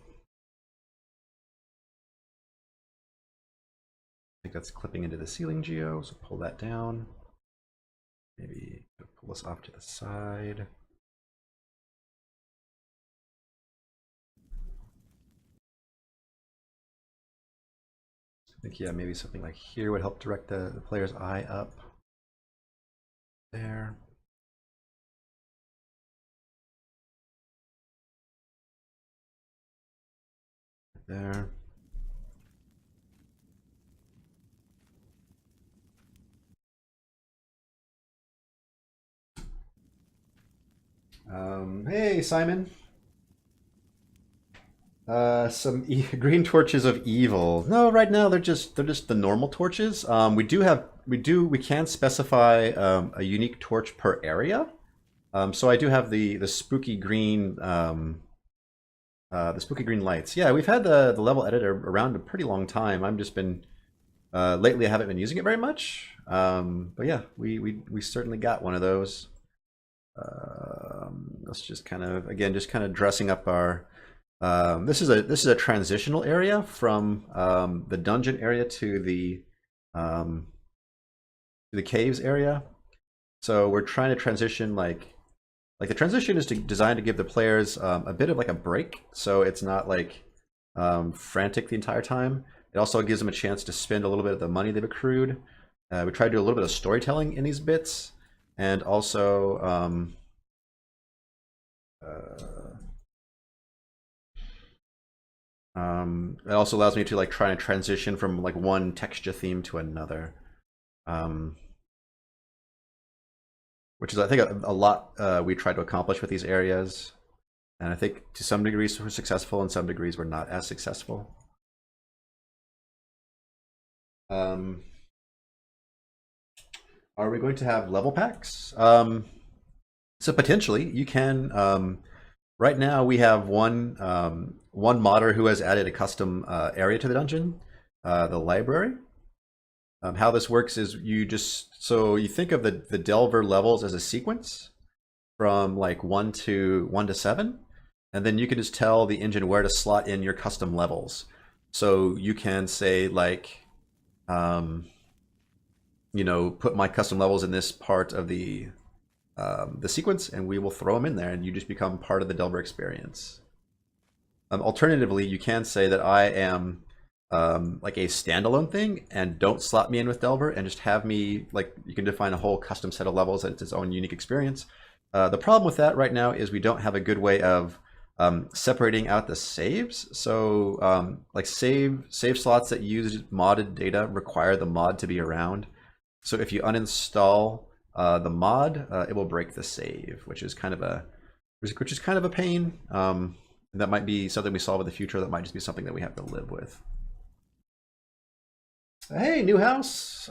I think that's clipping into the ceiling geo, so pull that down. Maybe pull this off to the side. I think, yeah, maybe something like here would help direct the player's eye up. There. There. Hey, Simon. Some green torches of evil. No, right now they're just the normal torches. We can specify a unique torch per area. So I do have the spooky green lights. Yeah, we've had the level editor around a pretty long time. I've just been lately I haven't been using it very much. But yeah, we certainly got one of those. Let's just kind of again just kind of dressing up our. This is a transitional area from the dungeon area to the caves area. So we're trying to transition like the transition is designed to give the players a bit of like a break, so it's not like frantic the entire time. It also gives them a chance to spend a little bit of the money they've accrued. We try to do a little bit of storytelling in these bits, and also it also allows me to like try and transition from like one texture theme to another, which is I think a lot we tried to accomplish with these areas, and I think to some degrees we're successful, and some degrees we're not as successful. Are we going to have level packs? So potentially you can. Right now we have one modder who has added a custom area to the dungeon, the library. How this works is you think of the Delver levels as a sequence from like 1 to 7, and then you can just tell the engine where to slot in your custom levels. So you can say like, put my custom levels in this part of the sequence, and we will throw them in there, and you just become part of the Delver experience. Alternatively, you can say that I am like a standalone thing, and don't slot me in with Delver, and just have me like you can define a whole custom set of levels that it's its own unique experience. The problem with that right now is we don't have a good way of separating out the saves. So like save slots that use modded data require the mod to be around. So if you uninstall the mod, it will break the save, which is kind of a pain. That might be something we solve in the future. That might just be something that we have to live with. Hey, new house.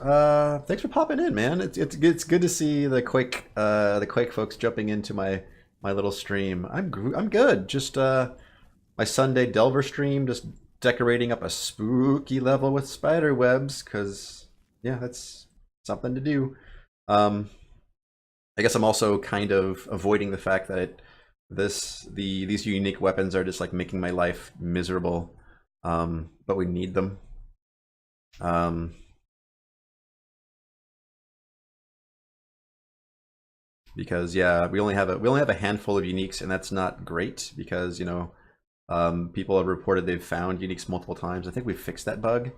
Thanks for popping in, man. It's good to see the Quake folks jumping into my little stream. I'm good. Just my Sunday Delver stream, just decorating up a spooky level with spider webs, cause yeah, that's something to do. Um, I guess I'm also kind of avoiding the fact that these unique weapons are just like making my life miserable. But we need them. Um, because yeah, we only have a handful of uniques, and that's not great because people have reported they've found uniques multiple times. I think we fixed that bug,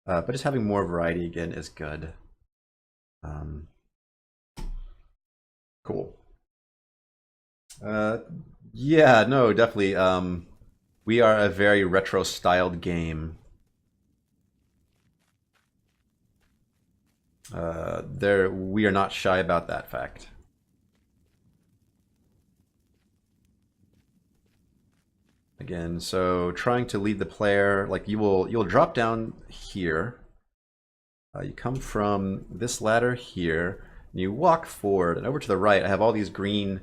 but just having more variety again is good. Um, cool. Uh, yeah, no, definitely. We are a very retro styled game. There, we are not shy about that fact. Again, so trying to lead the player, like you'll drop down here. You come from this ladder here, and you walk forward, and over to the right, I have all these green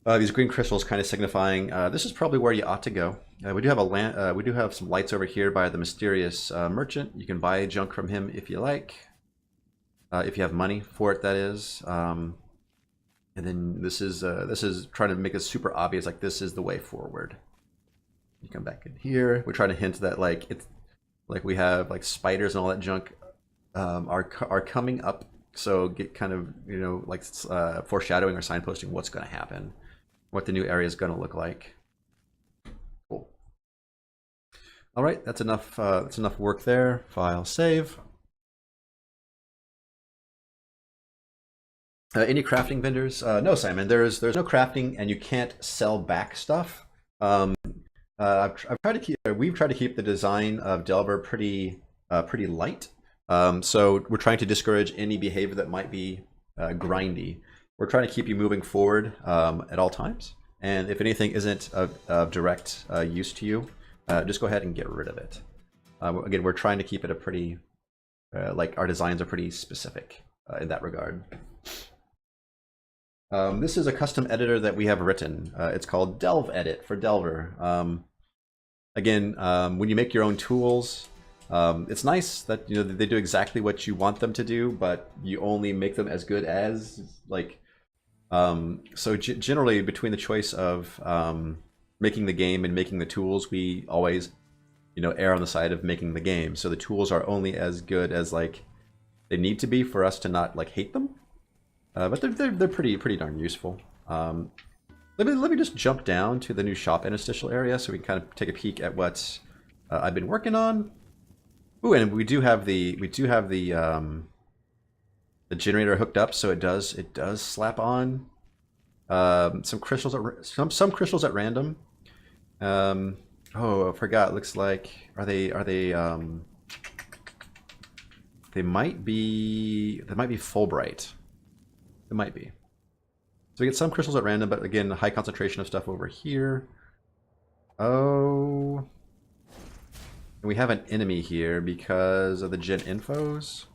crystals, kind of signifying this is probably where you ought to go. We do have some lights over here by the mysterious merchant. You can buy junk from him if you like, if you have money for it, that is. And then this is trying to make it super obvious, like this is the way forward. You come back in here. We're trying to hint that like it's like we have like spiders and all that junk are coming up. So get kind of like foreshadowing or signposting what's going to happen, what the new area is going to look like. Cool. All right, that's enough. That's enough work there. File save. Any crafting vendors? No, Simon. There's no crafting, and you can't sell back stuff. I've tried to keep. We've tried to keep the design of Delver pretty light. So we're trying to discourage any behavior that might be grindy. We're trying to keep you moving forward at all times. And if anything isn't of direct use to you, just go ahead and get rid of it. Again, we're trying to keep it a pretty, like our designs are pretty specific in that regard. This is a custom editor that we have written. It's called Delve Edit for Delver. Again, when you make your own tools, it's nice that they do exactly what you want them to do, but you only make them as good as like. So generally, between the choice of making the game and making the tools, we always err on the side of making the game. So the tools are only as good as like they need to be for us to not like hate them. But they're pretty darn useful. Let me just jump down to the new shop interstitial area so we can kind of take a peek at what I've been working on. Ooh, and we do have the generator hooked up, so it does slap on some crystals some crystals at random. Oh, I forgot. Looks like they might be Fulbright. It might be. So we get some crystals at random, but again, a high concentration of stuff over here. Oh. And we have an enemy here because of the gen infos.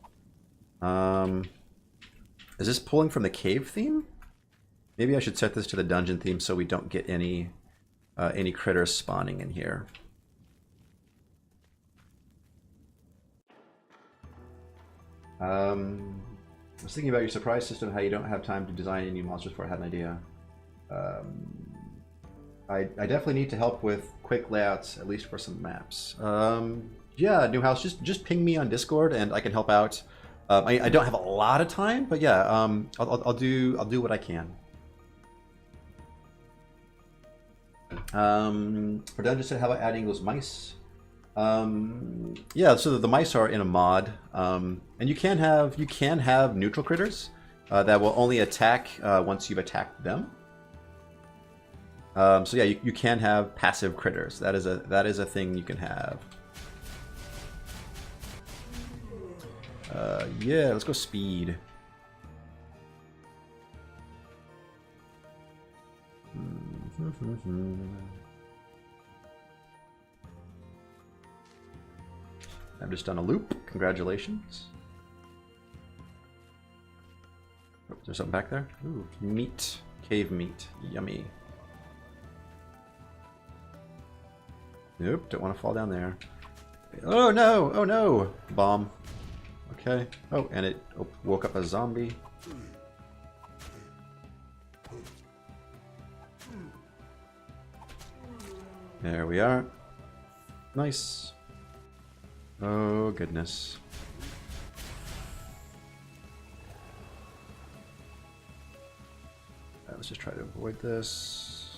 Is this pulling from the cave theme? Maybe I should set this to the dungeon theme so we don't get any critters spawning in here. I was thinking about your surprise system, how you don't have time to design any monsters before I had an idea. I definitely need to help with quick layouts, at least for some maps. Yeah, new house, just ping me on Discord and I can help out. I don't have a lot of time, but yeah, I'll do what I can. For Dungeon said, how about adding those mice? Yeah, so the mice are in a mod, and you can have neutral critters that will only attack once you've attacked them. So yeah, you can have passive critters. That is a thing you can have. Yeah, let's go speed. That we're just done a loop. Congratulations. Oh, is there something back there? Ooh, meat. Cave meat. Yummy. Nope, don't want to fall down there. Oh no! Oh no! Bomb. Okay. Oh, and it woke up a zombie. There we are. Nice. Oh goodness. Let's just try to avoid this.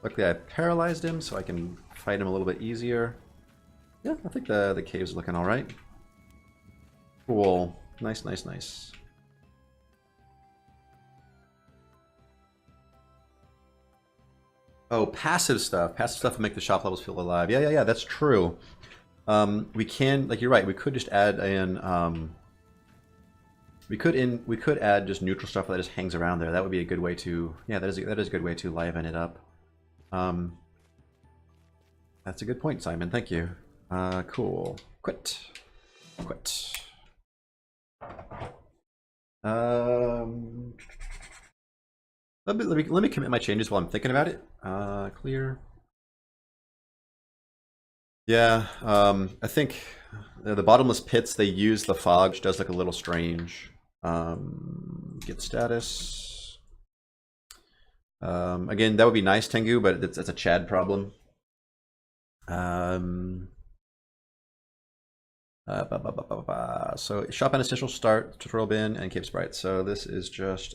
Luckily I paralyzed him so I can fight him a little bit easier. Yeah, I think the cave's looking alright. Cool. Nice, nice, nice. Oh, passive stuff. Passive stuff will make the shop levels feel alive. Yeah, yeah, yeah, that's true. We can, like, you're right, we could just add in, we could add just neutral stuff that just hangs around there. That would be a good way to, yeah, that is a good way to liven it up. That's a good point, Simon. Thank you. Cool. Quit. Quit. Let me commit my changes while I'm thinking about it. Clear. Yeah, I think the bottomless pits, they use the fog, which does look a little strange. Get status. Again, that would be nice, Tengu, but it's a Chad problem. So shop and essential start, tutorial bin, and Cape Sprite. So this is just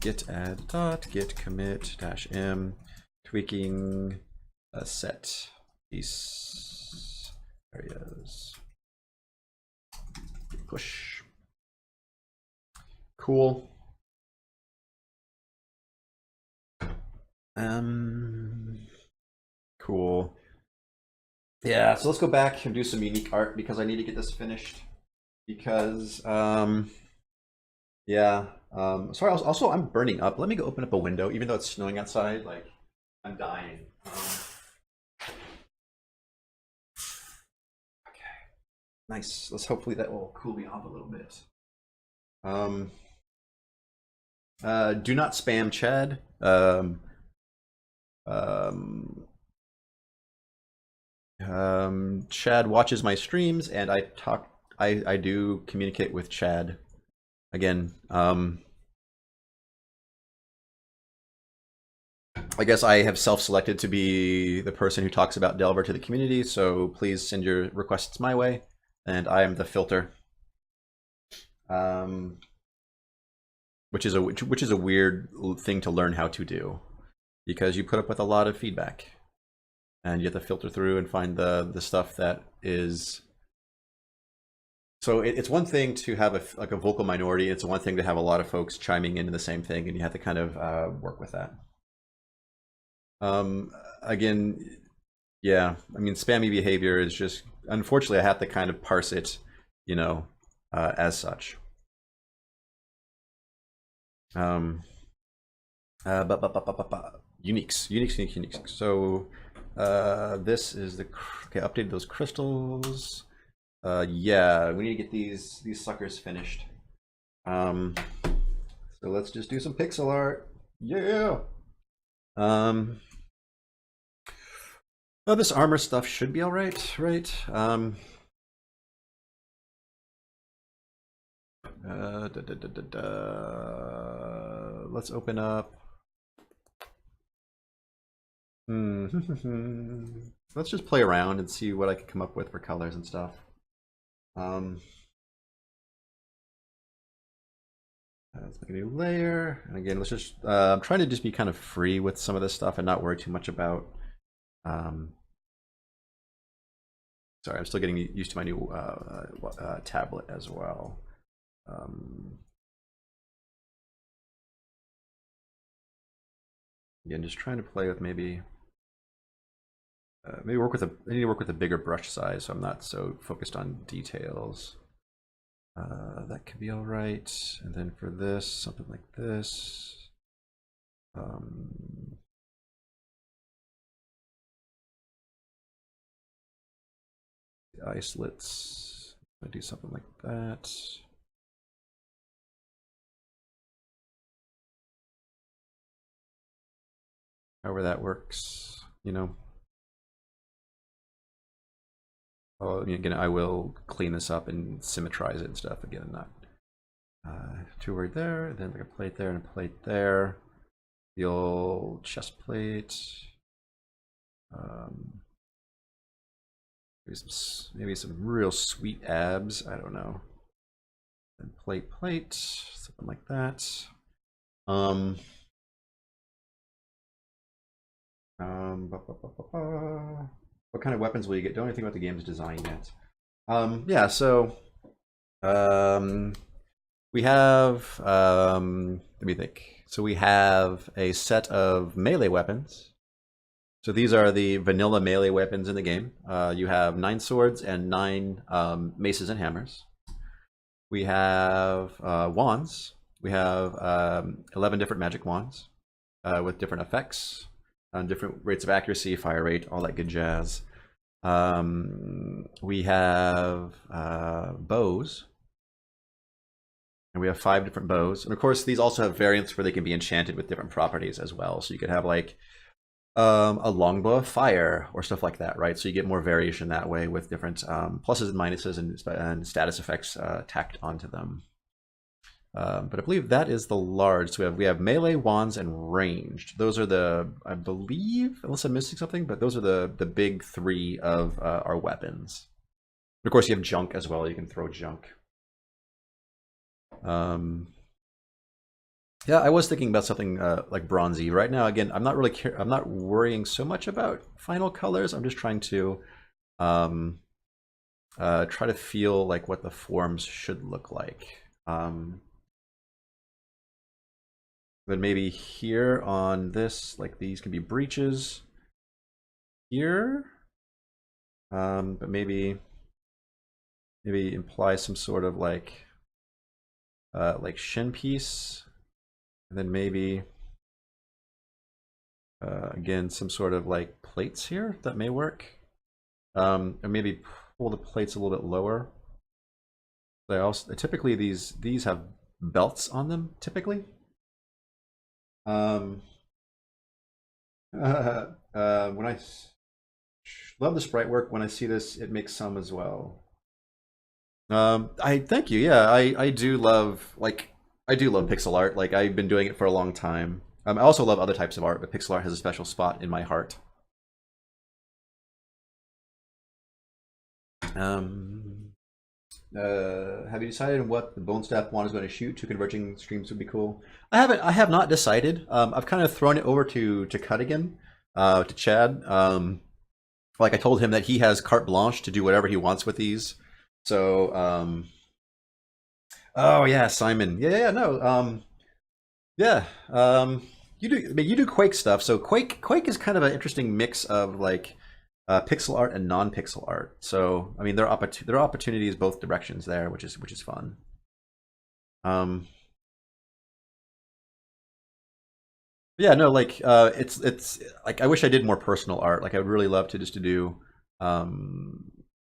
git add dot git commit dash m tweaking set piece areas push. Cool. Cool. Yeah, so let's go back and do some unique art because I need to get this finished. Because yeah. Sorry, also I'm burning up. Let me go open up a window, even though it's snowing outside, like I'm dying. Okay. Nice. Let's hopefully that will cool me off a little bit. Do not spam Chad. Chad watches my streams, and I do communicate with Chad. Again, I guess I have self-selected to be the person who talks about Delver to the community, so please send your requests my way, and I am the filter. Which is a weird thing to learn how to do, because you put up with a lot of feedback, and you have to filter through and find the stuff that is. So it's one thing to have a vocal minority. It's one thing to have a lot of folks chiming into the same thing, and you have to kind of work with that. Again, yeah, I mean, spammy behavior is just, unfortunately, I have to kind of parse it, you know, as such. Uniques. So this is the, okay, update those crystals. Yeah, we need to get these suckers finished. So let's just do some pixel art. Yeah. Oh, this armor stuff should be all right, right? Let's open up. Let's just play around and see what I can come up with for colors and stuff. Let's make a new layer, and again, let's just. I'm trying to just be kind of free with some of this stuff and not worry too much about. Sorry, I'm still getting used to my new tablet as well. Again, just trying to play with maybe work with I need to work with a bigger brush size, so I'm not so focused on details. That could be all right. And then for this, something like this. The isolates, I do something like that. However that works, you know. Oh, again, I will clean this up and symmetrize it and stuff. Again, not too worried there. Then like a plate there and a plate there. The old chest plate. Maybe some real sweet abs. I don't know. And plate, something like that. What kind of weapons will you get? Don't even think about the game's design yet. Yeah, so we have let me think. So we have a set of melee weapons. So these are the vanilla melee weapons in the game. You have 9 swords and 9 maces and hammers. We have wands. We have 11 different magic wands with different effects, different rates of accuracy, fire rate, all that good jazz. We have bows. And we have 5 different bows. And of course, these also have variants where they can be enchanted with different properties as well. So you could have like a longbow of fire or stuff like that, right? So you get more variation that way with different pluses and minuses and status effects tacked onto them. But I believe that is the large. So we have melee, wands, and ranged. Those are the, I believe, unless I'm missing something, but those are the big 3 of our weapons. And of course, you have junk as well. You can throw junk. Yeah, I was thinking about something like bronzy. Right now, again, I'm not really I'm not worrying so much about final colors. I'm just trying to try to feel like what the forms should look like. But maybe here on this, like these can be breeches here. But maybe imply some sort of like shin piece. And then maybe, again, some sort of like plates here that may work. And maybe pull the plates a little bit lower. They also typically these have belts on them. Typically, when I love the sprite work, when I see this, it makes some as well. I thank you. Yeah, I do love pixel art. Like I've been doing it for a long time. I also love other types of art, but pixel art has a special spot in my heart. Have you decided what the Bone Staff one is going to shoot? 2 converging streams would be cool. I have not decided. I've kind of thrown it over to Cuttigan, to Chad. Like I told him that he has carte blanche to do whatever he wants with these. So, oh yeah, Simon. Yeah, no. Yeah. You do Quake stuff. So Quake is kind of an interesting mix of like pixel art and non-pixel art. So I mean, there are opportunities both directions there, which is fun. Yeah, no, like it's like I wish I did more personal art. Like I would really love to just to do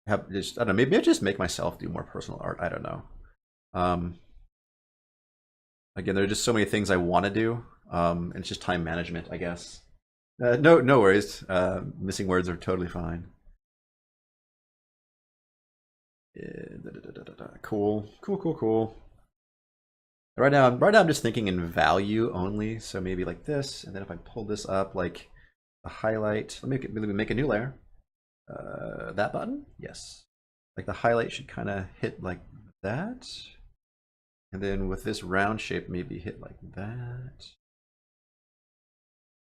have just I don't know, maybe I just make myself do more personal art. I don't know. Um, Again, there are just so many things I want to do, and it's just time management, I guess. No worries. Missing words are totally fine. Cool. Right now, I'm just thinking in value only. So maybe like this, and then if I pull this up, like a highlight. Let me make a new layer. That button, yes. Like the highlight should kind of hit like that, and then with this round shape, maybe hit like that.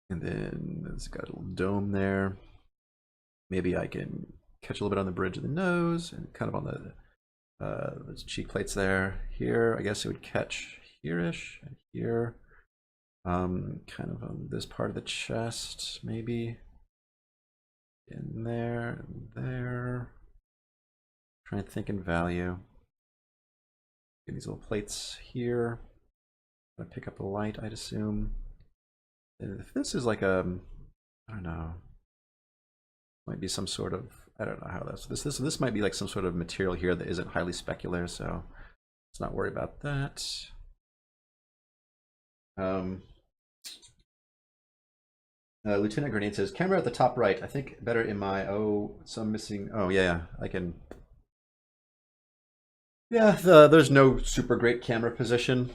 And then it's got a little dome there. Maybe I can catch a little bit on the bridge of the nose and kind of on the cheek plates there. Here, I guess it would catch here-ish and here. Kind of on this part of the chest, maybe. In there and there. Trying to think in value. Get these little plates here. Gonna pick up the light, I'd assume. If this is like a, I don't know, might be some sort of, I don't know how that's, this might be like some sort of material here that isn't highly specular, so let's not worry about that. Lieutenant Grenade says, camera at the top right. I think better in my, oh, some missing, oh yeah, I can. Yeah, there's no super great camera position.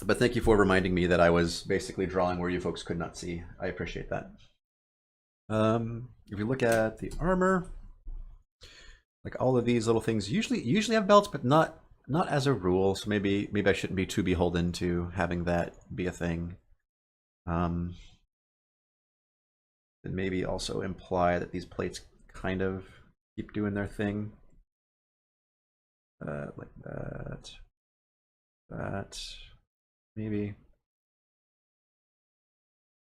But thank you for reminding me that I was basically drawing where you folks could not see. I appreciate that. If you look at the armor, like all of these little things usually have belts, but not as a rule. So maybe I shouldn't be too beholden to having that be a thing. And maybe also imply that these plates kind of keep doing their thing. Like that, maybe.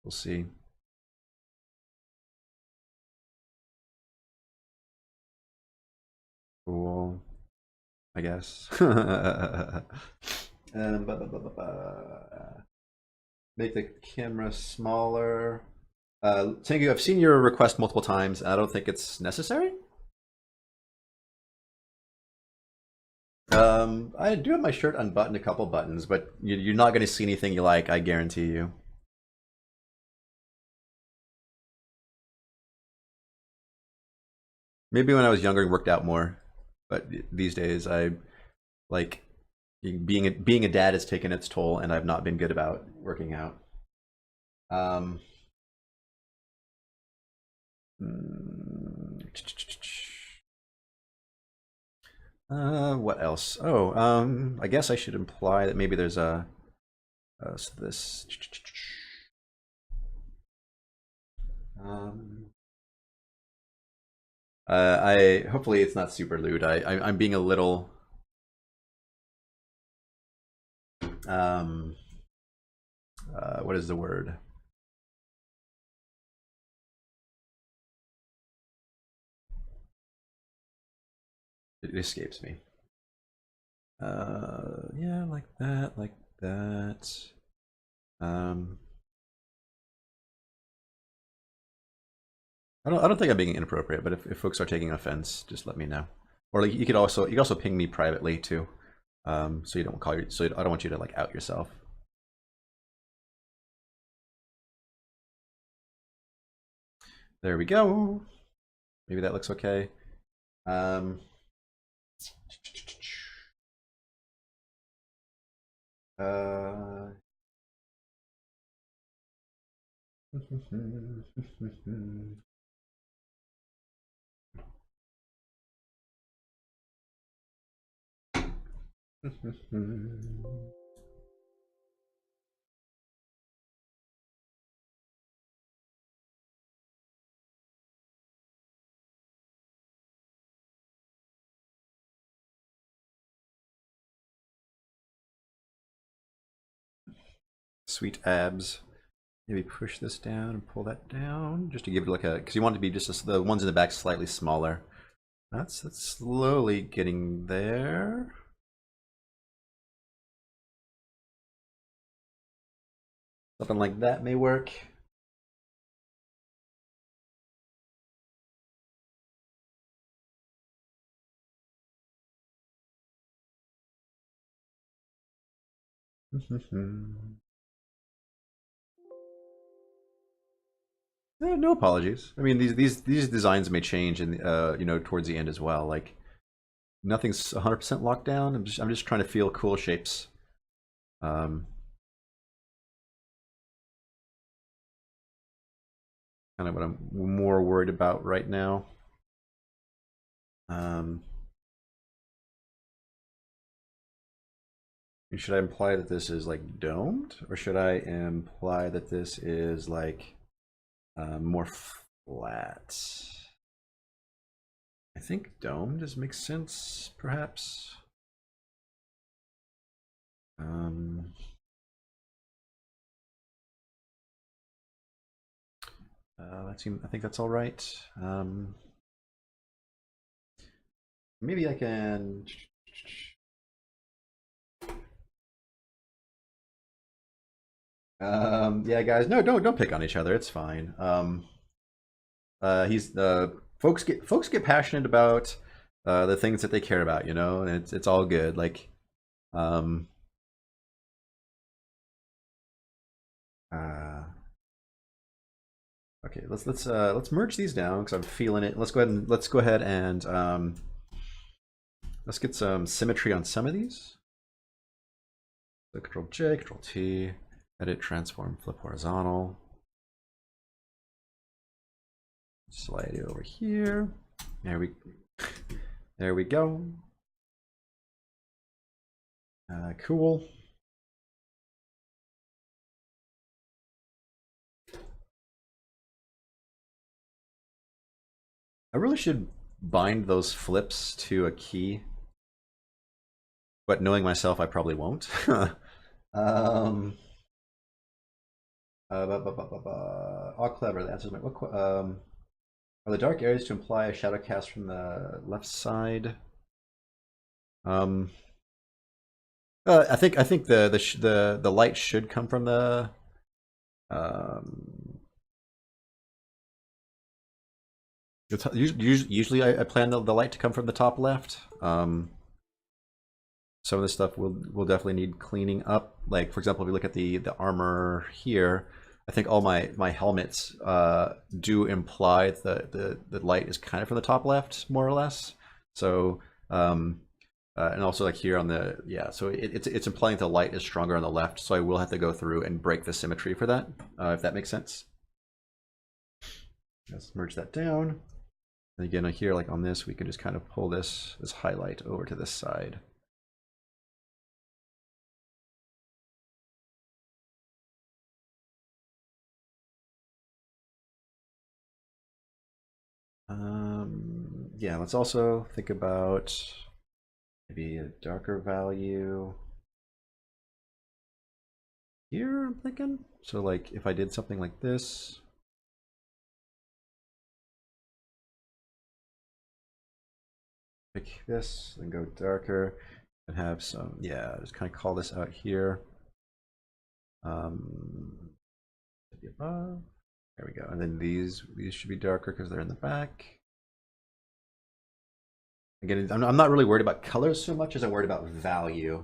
We'll see. Cool, I guess. Make the camera smaller. Tengu, I've seen your request multiple times. I don't think it's necessary. I do have my shirt unbuttoned a couple buttons, but you're not going to see anything you like, I guarantee you. Maybe when I was younger, it worked out more, but these days, I like being a dad has taken its toll, and I've not been good about working out. Um, what else? Oh, I guess I should imply that maybe there's a so this. Um, I hopefully it's not super lewd. I'm being a little um what is the word? It escapes me. Yeah, like that, like that. Um, I don't think I'm being inappropriate, but if folks are taking offense, just let me know. Or like you could also ping me privately too, so you don't call your so I don't want you to like out yourself. There we go. Maybe that looks okay. Um, uh, Sweet abs. Maybe push this down and pull that down just to give it like a, because you want it to be just the ones in the back slightly smaller. That's slowly getting there. Something like that may work. No apologies. I mean, these designs may change in you know, towards the end as well. Like nothing's 100% locked down. I'm just trying to feel cool shapes. Um, Kind of what I'm more worried about right now. Um, should I imply that this is like domed, or should I imply that this is like more flat? I think domed does make sense, perhaps. Um, I think that's all right. Maybe I can. Yeah, guys, no, don't pick on each other. It's fine. He's folks get passionate about the things that they care about, you know, and it's all good. Like, um, uh, okay, let's merge these down because I'm feeling it. Let's go ahead and let's get some symmetry on some of these. So Control J, Control T, edit, transform, flip horizontal. Slide it over here. There we go. Cool. I really should bind those flips to a key, but knowing myself, I probably won't. um, all clever. The answer is my what? Are the dark areas to imply a shadow cast from the left side? Um, I think the light should come from the um. Usually, I plan the light to come from the top left. Some of this stuff will definitely need cleaning up. Like for example, if you look at the armor here, I think all my helmets do imply the light is kind of from the top left, more or less. So and also like here on the so it's implying the light is stronger on the left. So I will have to go through and break the symmetry for that, if that makes sense. Let's merge that down. And again, here like on this, we can just kind of pull this highlight over to this side. Yeah, let's also think about maybe a darker value here, I'm thinking. So like if I did something like this, pick this and go darker and have some, just kind of call this out here. Above. There we go. And then these should be darker because they're in the back. Again, I'm not really worried about colors so much as I'm worried about value.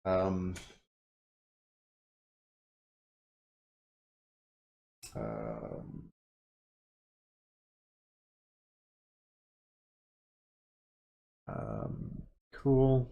Um, cool.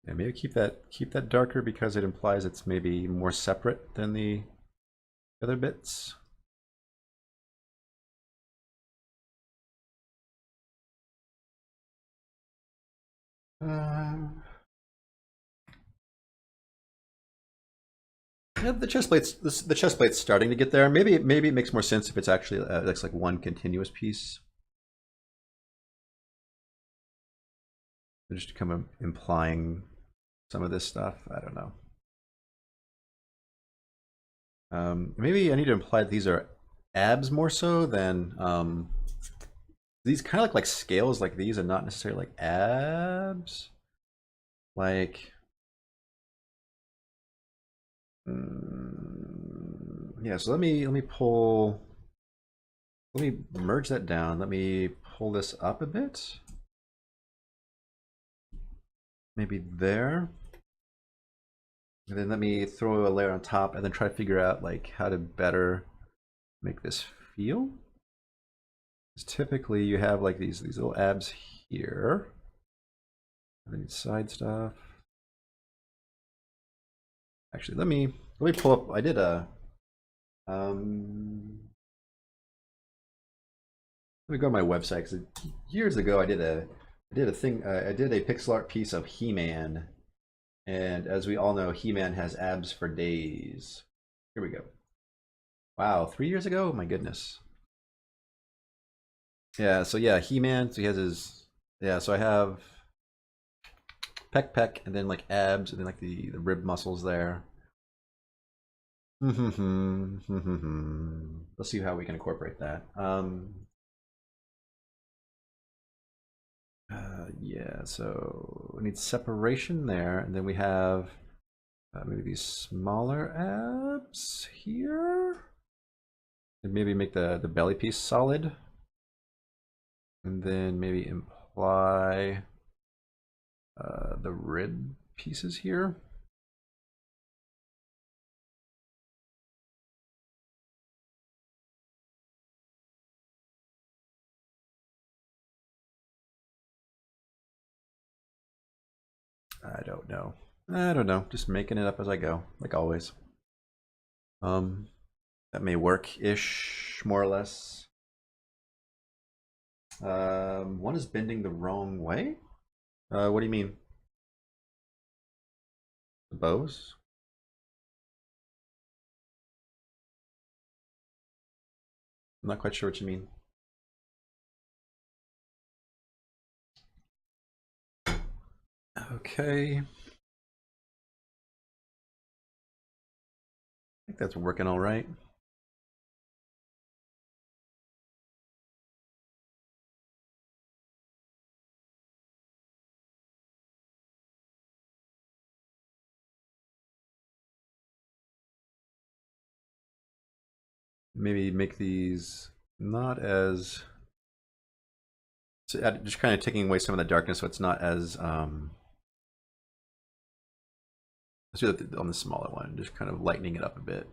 Yeah, maybe keep that darker because it implies it's maybe more separate than the other bits. Yeah, the chest plate's starting to get there. Maybe it makes more sense if it's actually that's like one continuous piece. Just kind of implying some of this stuff. I don't know. Maybe I need to imply that these are abs more so than these kind of look like scales like these and not necessarily like abs. Like, yeah. So let me merge that down. Let me pull this up a bit. Maybe there. And then let me throw a layer on top and then try to figure out like how to better make this feel. Because typically you have like these little abs here. And then side stuff. Actually, let me pull up. I did a let me go to my website because years ago I did a thing. I did a pixel art piece of He-Man, And as we all know, He-Man has abs for days. Here we go. Wow, 3 years ago? My goodness. Yeah, so yeah, He-Man, so he has his, yeah, so I have Peck, and then like abs, and then like the rib muscles there. Let's see how we can incorporate that. Yeah, so we need separation there, and then we have maybe these smaller abs here, and maybe make the belly piece solid, and then maybe imply the rib pieces here. I don't know. Just making it up as I go, like always. That may work-ish, more or less. One is bending the wrong way. What do you mean? The bows? I'm not quite sure what you mean. Okay. I think that's working all right. Maybe make these not as, so just kind of taking away some of the darkness, so it's not as let's do that on the smaller one, just kind of lightening it up a bit.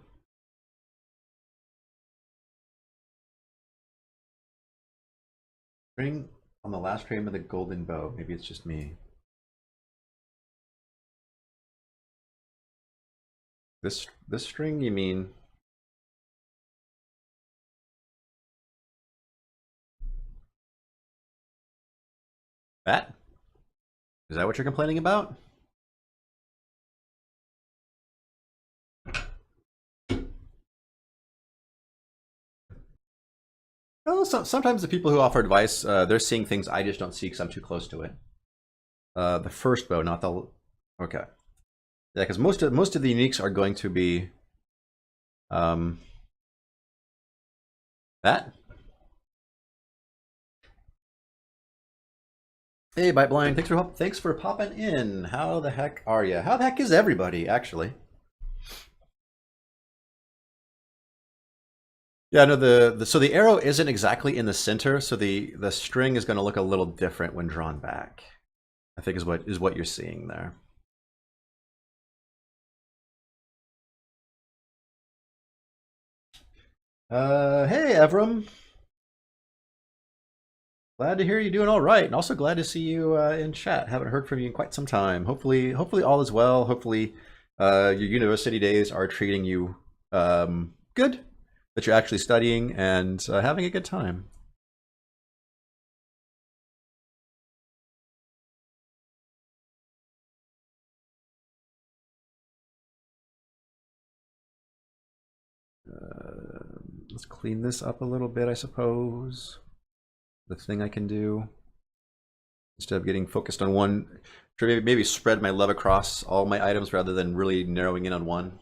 String on the last frame of the golden bow. Maybe it's just me. This string, you mean? That? Is that what you're complaining about? Oh, sometimes the people who offer advice, they're seeing things I just don't see because I'm too close to it. The first bow, not the. Okay. Yeah, because most of the uniques are going to be that. Hey, Bite Blind, thanks for popping in. How the heck are you? How the heck is everybody, actually? Yeah, no, so the arrow isn't exactly in the center, so the string is going to look a little different when drawn back. I think is what you're seeing there. Hey, Evram. Glad to hear you doing all right, and also glad to see you in chat. Haven't heard from you in quite some time. Hopefully all is well. Hopefully, your university days are treating you good. That you're actually studying and having a good time. Let's clean this up a little bit, I suppose. The thing I can do instead of getting focused on one, maybe spread my love across all my items rather than really narrowing in on one.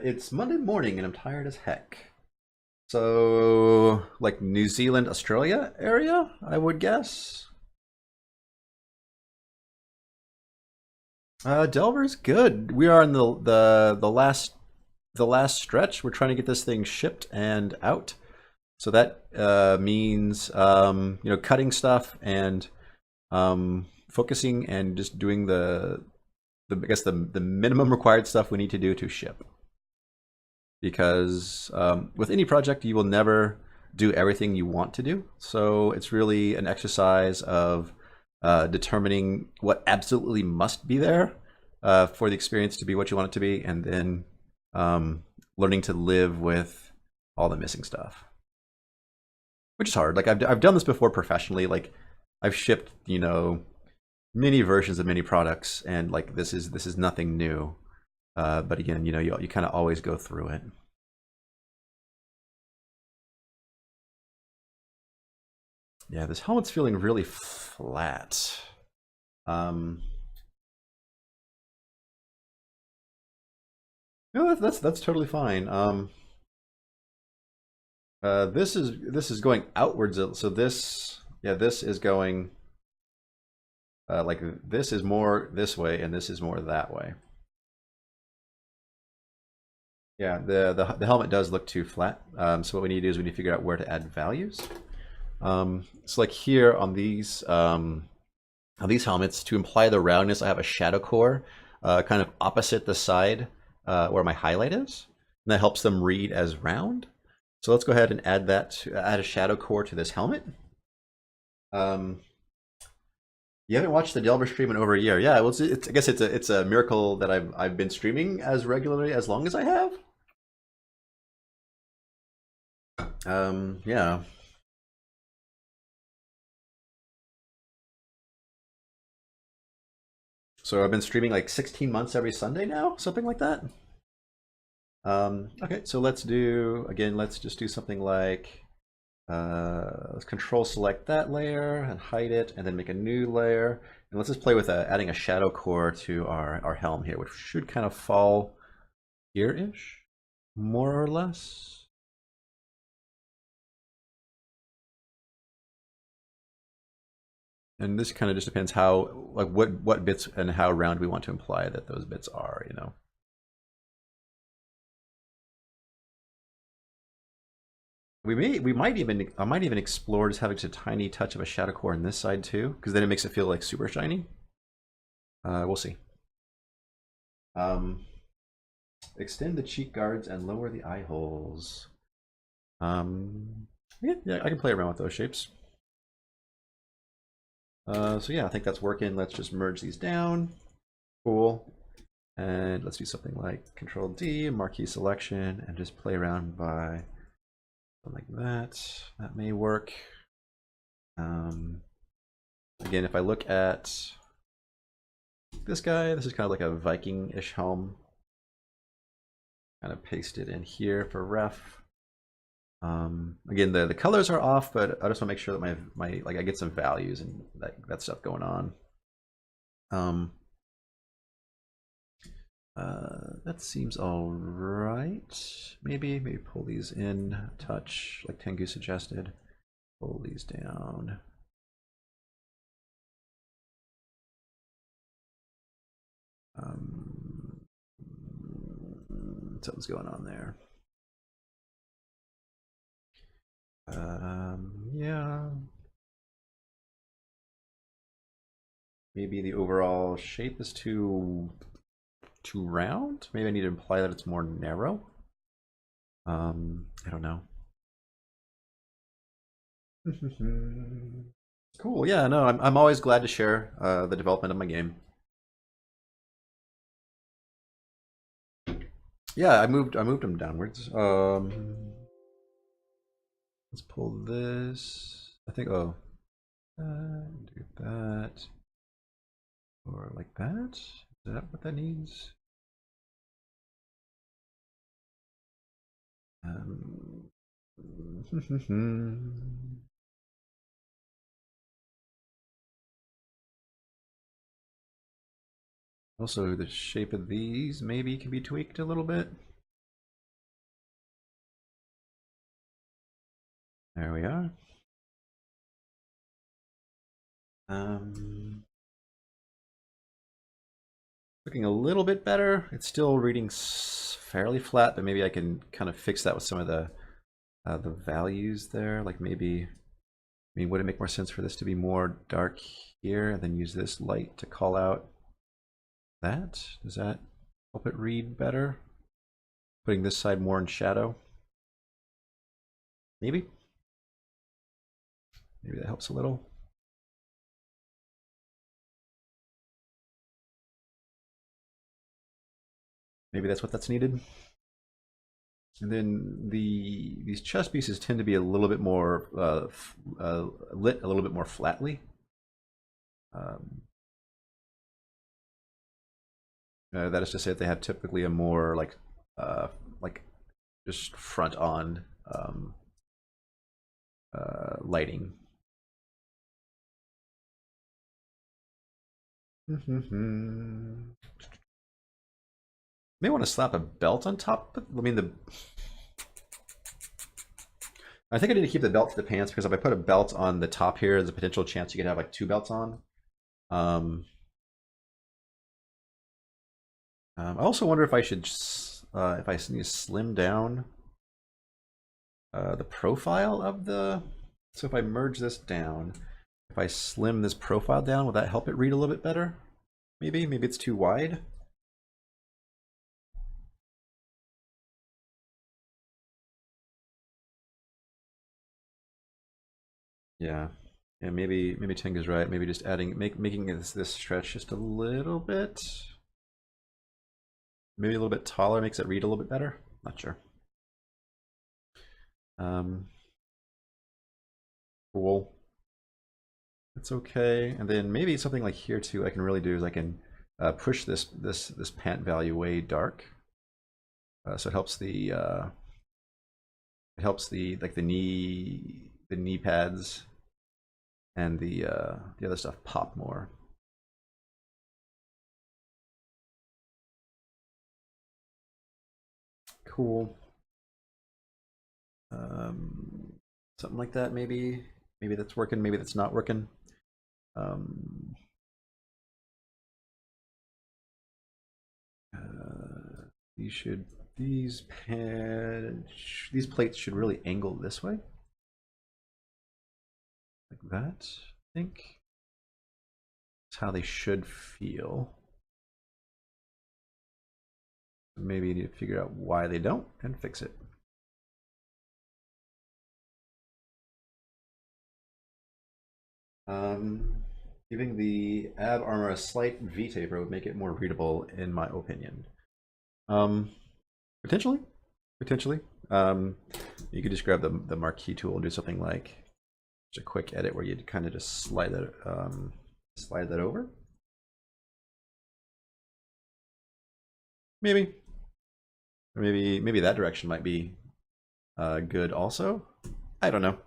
It's Monday morning and I'm tired as heck. So, like New Zealand, Australia area, I would guess. Delver's good. We are in the last stretch. We're trying to get this thing shipped and out. So that means cutting stuff and focusing and just doing the I guess the minimum required stuff we need to do to ship. Because with any project, you will never do everything you want to do. So it's really an exercise of determining what absolutely must be there for the experience to be what you want it to be, and then learning to live with all the missing stuff. which is hard. Like I've done this before professionally. Like I've shipped, many versions of many products, and like this is nothing new. But again, you kind of always go through it. Yeah, this helmet's feeling really flat. No, that's totally fine. This is going outwards, so this is going like this is more this way, and this is more that way. Yeah, the helmet does look too flat. So what we need to do is we need to figure out where to add values. So like here on these helmets, to imply the roundness, I have a shadow core kind of opposite the side where my highlight is, and that helps them read as round. So let's go ahead and add add a shadow core to this helmet. You haven't watched the Delver stream in over a year. Yeah, well, I guess it's a miracle that I've been streaming as regularly as long as I have. Yeah. So I've been streaming like 16 months every Sunday now, something like that. Okay, so let's just do something like, let's control select that layer and hide it, and then make a new layer. And let's just play with adding a shadow core to our helm here, which should kind of fall here-ish, more or less. And this kind of just depends how, like, what bits and how round we want to imply that those bits are, I might even explore just having a tiny touch of a shadow core on this side too, because then it makes it feel like super shiny. We'll see. Extend the cheek guards and lower the eye holes. Yeah, I can play around with those shapes. So yeah, I think that's working. Let's just merge these down. Cool. And let's do something like Control D, marquee selection, and just play around by something like that. That may work. Again, if I look at this guy, this is kind of like a Viking-ish helm. Kind of paste it in here for ref. Again, the colors are off, but I just want to make sure that my like I get some values and that stuff going on. That seems all right. Maybe pull these in a touch, like Tengu suggested. Pull these down. Something's going on there. Yeah. Maybe the overall shape is too round. Maybe I need to imply that it's more narrow. I don't know. Cool. Yeah. No, I'm always glad to share the development of my game. Yeah, I moved them downwards. Let's pull this. I think. Oh, do that, or like that. Is that what that needs? Also, the shape of these maybe can be tweaked a little bit. There we are. Looking a little bit better. It's still reading fairly flat, but maybe I can kind of fix that with some of the values there. Like maybe, would it make more sense for this to be more dark here and then use this light to call out that? Does that help it read better? Putting this side more in shadow? Maybe? Maybe that helps a little. Maybe that's what that's needed. And then these chess pieces tend to be a little bit more lit a little bit more flatly. That is to say that they have typically a more like just front on lighting. May want to slap a belt on top. I mean, I think I need to keep the belt to the pants because if I put a belt on the top here, there's a potential chance you could have like two belts on. I also wonder if I should, if I need to slim down the profile of the. So if I merge this down, if I slim this profile down, will that help it read a little bit better? Maybe it's too wide. Yeah, maybe Tengu's right. Maybe just making this stretch just a little bit, maybe a little bit taller makes it read a little bit better. Not sure. Cool. It's okay. And then maybe something like here too. I can really do is I can push this pant value way dark, so it helps the like the knee pads and the other stuff pop more. Cool. Something like that. Maybe that's working. Maybe that's not working. These plates should really angle this way, like that. I think that's how they should feel. Maybe you need to figure out why they don't and fix it. Giving the ab armor a slight V-taper would make it more readable, in my opinion. Potentially. You could just grab the marquee tool and do something like just a quick edit where you'd kind of just slide that over. Maybe that direction might be good also. I don't know.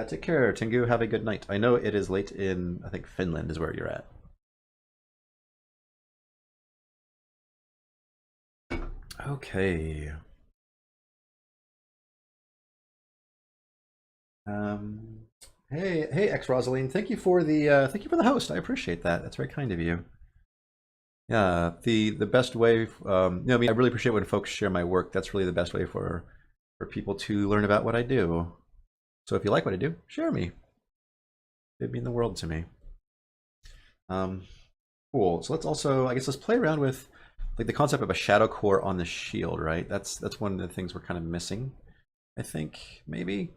Take care, Tengu. Have a good night. I know it is late in, I think Finland is where you're at. Okay. Hey, X Rosaline. Thank you for the host. I appreciate that. That's very kind of you. Yeah, the best way. I mean, I really appreciate when folks share my work. That's really the best way for people to learn about what I do. So if you like what I do, share me. It'd mean the world to me. Cool. So I guess let's play around with like the concept of a shadow core on the shield, right? That's one of the things we're kind of missing, I think, maybe.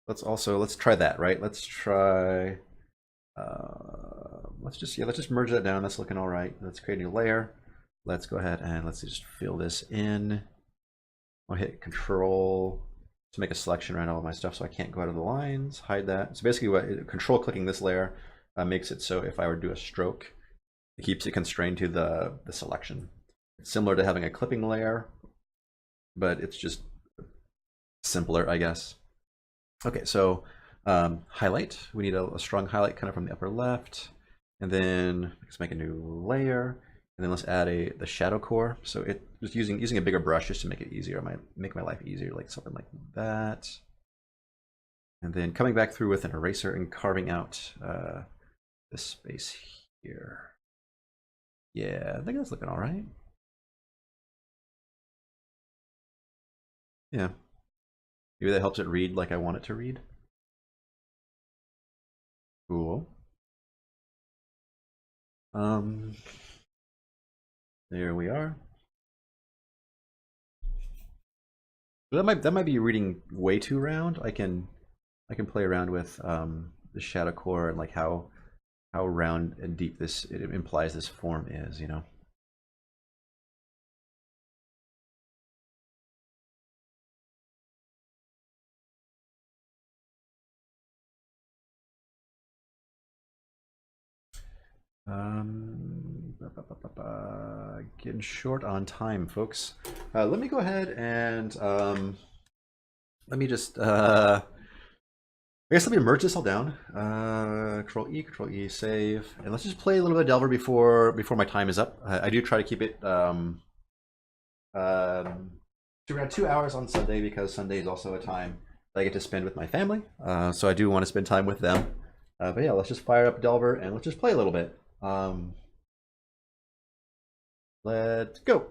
Let's try that, right? Let's just merge that down. That's looking all right. Let's create a new layer. Let's go ahead and let's just fill this in. I'll hit Control to make a selection around all of my stuff so I can't go out of the lines, hide that. So basically Control clicking this layer makes it so if I were to do a stroke, it keeps it constrained to the selection. It's similar to having a clipping layer, but it's just simpler, I guess. Okay, so highlight. We need a strong highlight kind of from the upper left. And then let's make a new layer. And then let's add the shadow core. So it just using a bigger brush just to make it easier. Might make my life easier, like something like that. And then coming back through with an eraser and carving out this space here. Yeah, I think that's looking all right. Yeah. Maybe that helps it read like I want it to read. Cool. There we are. That might be reading way too round. I can play around with the shadow core and like how how round and deep it implies this form is, you know. Getting short on time, folks. Let me go ahead and let me just I guess let me merge this all down. Control E, save, and let's just play a little bit of Delver before my time is up. I do try to keep it to around 2 hours on Sunday, because Sunday is also a time that I get to spend with my family. So I do want to spend time with them. But yeah, let's just fire up Delver and let's just play a little bit. Let's go.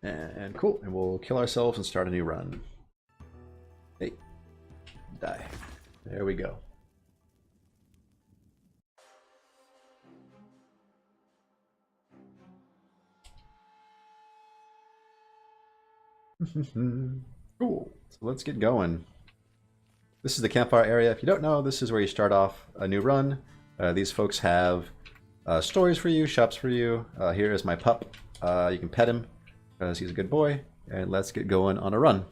And cool, and we'll kill ourselves and start a new run. Hey, die. There we go. Cool, so let's get going. This is the campfire area. If you don't know, this is where you start off a new run. These folks have stories for you, shops for you. Here is my pup. You can pet him because he's a good boy. And let's get going on a run.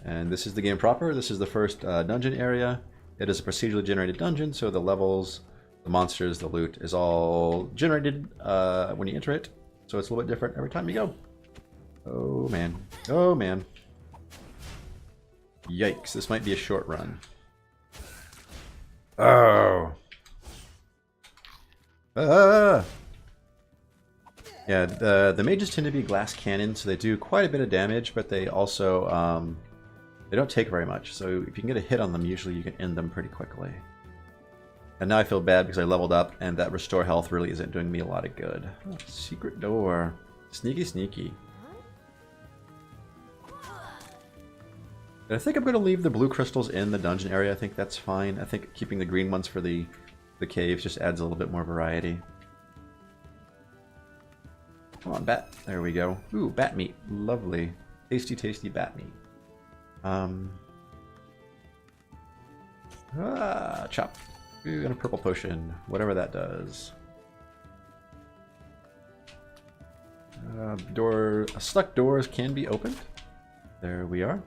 And this is the game proper. This is the first dungeon area. It is a procedurally generated dungeon, so the levels, the monsters, the loot is all generated when you enter it. So it's a little bit different every time you go. Oh man. Oh man. Yikes, this might be a short run. Oh. Yeah, the mages tend to be glass cannon, so they do quite a bit of damage, but they also they don't take very much. So if you can get a hit on them, usually you can end them pretty quickly. And now I feel bad because I leveled up, and that restore health really isn't doing me a lot of good. Oh, secret door. Sneaky, sneaky. And I think I'm going to leave the blue crystals in the dungeon area. I think that's fine. I think keeping the green ones for the caves just adds a little bit more variety. Come on, bat. There we go. Ooh, bat meat. Lovely. Tasty, tasty bat meat. Chop. Ooh, and a purple potion. Whatever that does. Stuck doors can be opened. There we are.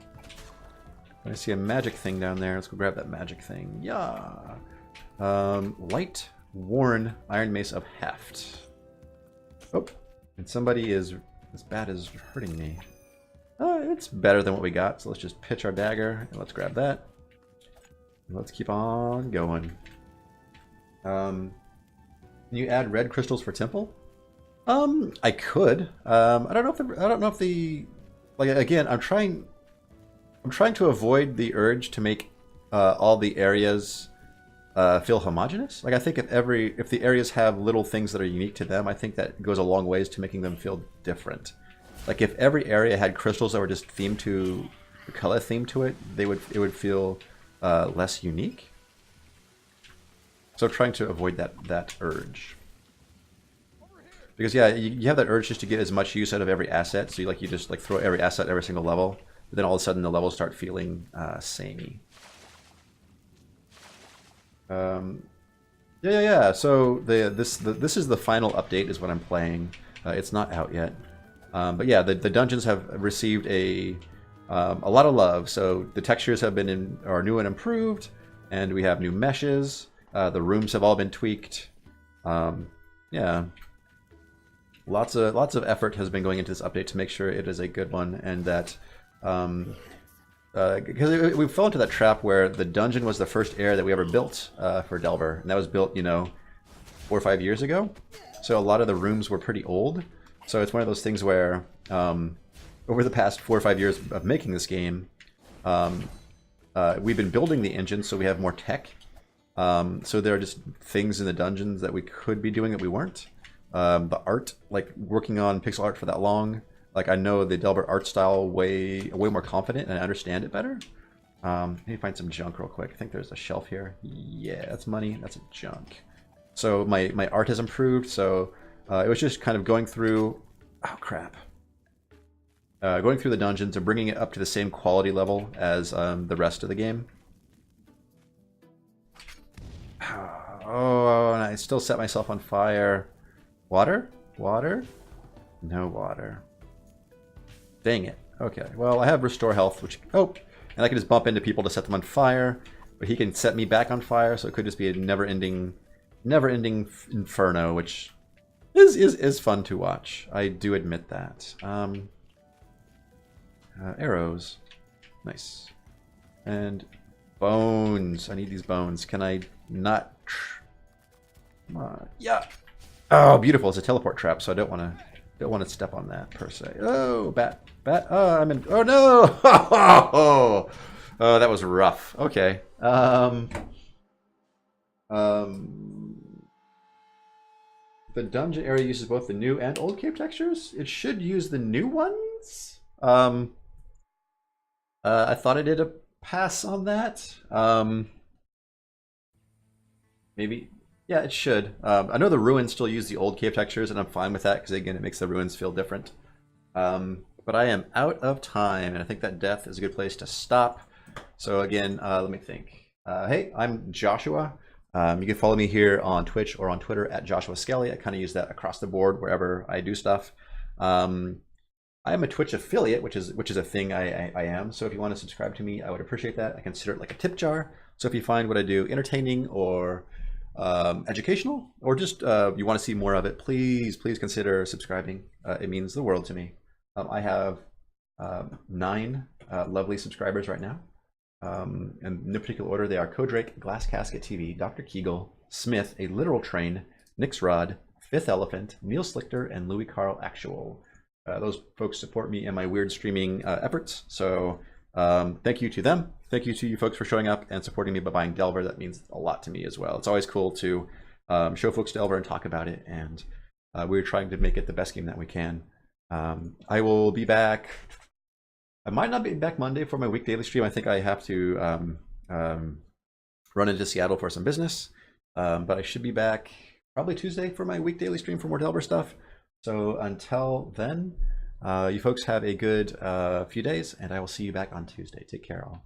I see a magic thing down there. Let's go grab that magic thing. Yeah. Light worn Iron Mace of Heft. Oh, and somebody is... This bat is hurting me. It's better than what we got, so let's just pitch our dagger, and let's grab that. And let's keep on going. Can you add red crystals for temple? I could. I don't know if the like, again, I'm trying to avoid the urge to make all the areas feel homogeneous. Like, I think if the areas have little things that are unique to them, I think that goes a long ways to making them feel different. Like, if every area had crystals that were just themed to the color theme to it, it would feel less unique. So I'm trying to avoid that urge. Because yeah, you have that urge just to get as much use out of every asset. So you just throw every asset at every single level, but then all of a sudden the levels start feeling samey. Yeah. So this is the final update, is what I'm playing. It's not out yet, but yeah, the dungeons have received a lot of love. So the textures are new and improved, and we have new meshes. The rooms have all been tweaked. Yeah, lots of effort has been going into this update to make sure it is a good one, and that because we fell into that trap where the dungeon was the first area that we ever built for Delver, and that was built 4 or 5 years ago. So a lot of the rooms were pretty old. So it's one of those things where over the past 4 or 5 years of making this game, we've been building the engine, so we have more tech. So there are just things in the dungeons that we could be doing that we weren't. The art, like working on pixel art for that long, like I know the Delver art style way more confident, and I understand it better. Let me find some junk real quick. I think there's a shelf here. Yeah, that's money. That's junk. So my art has improved. So it was just kind of going through. Oh crap! Going through the dungeons and bringing it up to the same quality level as the rest of the game. Oh, and I still set myself on fire. Water? Water? No water. Dang it. Okay, well, I have restore health, which... Oh, and I can just bump into people to set them on fire, but he can set me back on fire, so it could just be a never-ending inferno, which is fun to watch. I do admit that. Arrows. Nice. And bones. I need these bones. Can I not... Come on. Yeah. Oh, beautiful. It's a teleport trap, so I don't want to step on that per se. Oh, bat. Oh, I'm in. Oh no! Oh, that was rough. Okay. The dungeon area uses both the new and old cave textures. It should use the new ones. I thought I did a pass on that. Maybe. Yeah, it should. I know the ruins still use the old cave textures, and I'm fine with that because again, it makes the ruins feel different. But I am out of time, and I think that death is a good place to stop. So again, let me think. Hey, I'm Joshua. You can follow me here on Twitch or on Twitter at Joshua Skelly. I kind of use that across the board wherever I do stuff. I am a Twitch affiliate, which is a thing I am. So if you want to subscribe to me, I would appreciate that. I consider it like a tip jar. So if you find what I do entertaining or educational, or just you want to see more of it, please consider subscribing. It means the world to me. I have 9 lovely subscribers right now. In no particular order, they are Codrake, Glass Casket TV, Dr. Kegel, Smith, A Literal Train, Nixrod, Fifth Elephant, Neil Slichter, and Louis Carl Actual. Those folks support me in my weird streaming efforts, so thank you to them. Thank you to you folks for showing up and supporting me by buying Delver. That means a lot to me as well. It's always cool to show folks Delver and talk about it, and we're trying to make it the best game that we can. I will be back. I might not be back Monday for my week daily stream. I think I have to run into Seattle for some business, but I should be back probably Tuesday for my week daily stream for more Delver stuff. So until then, you folks have a good few days, and I will see you back on Tuesday. Take care, all.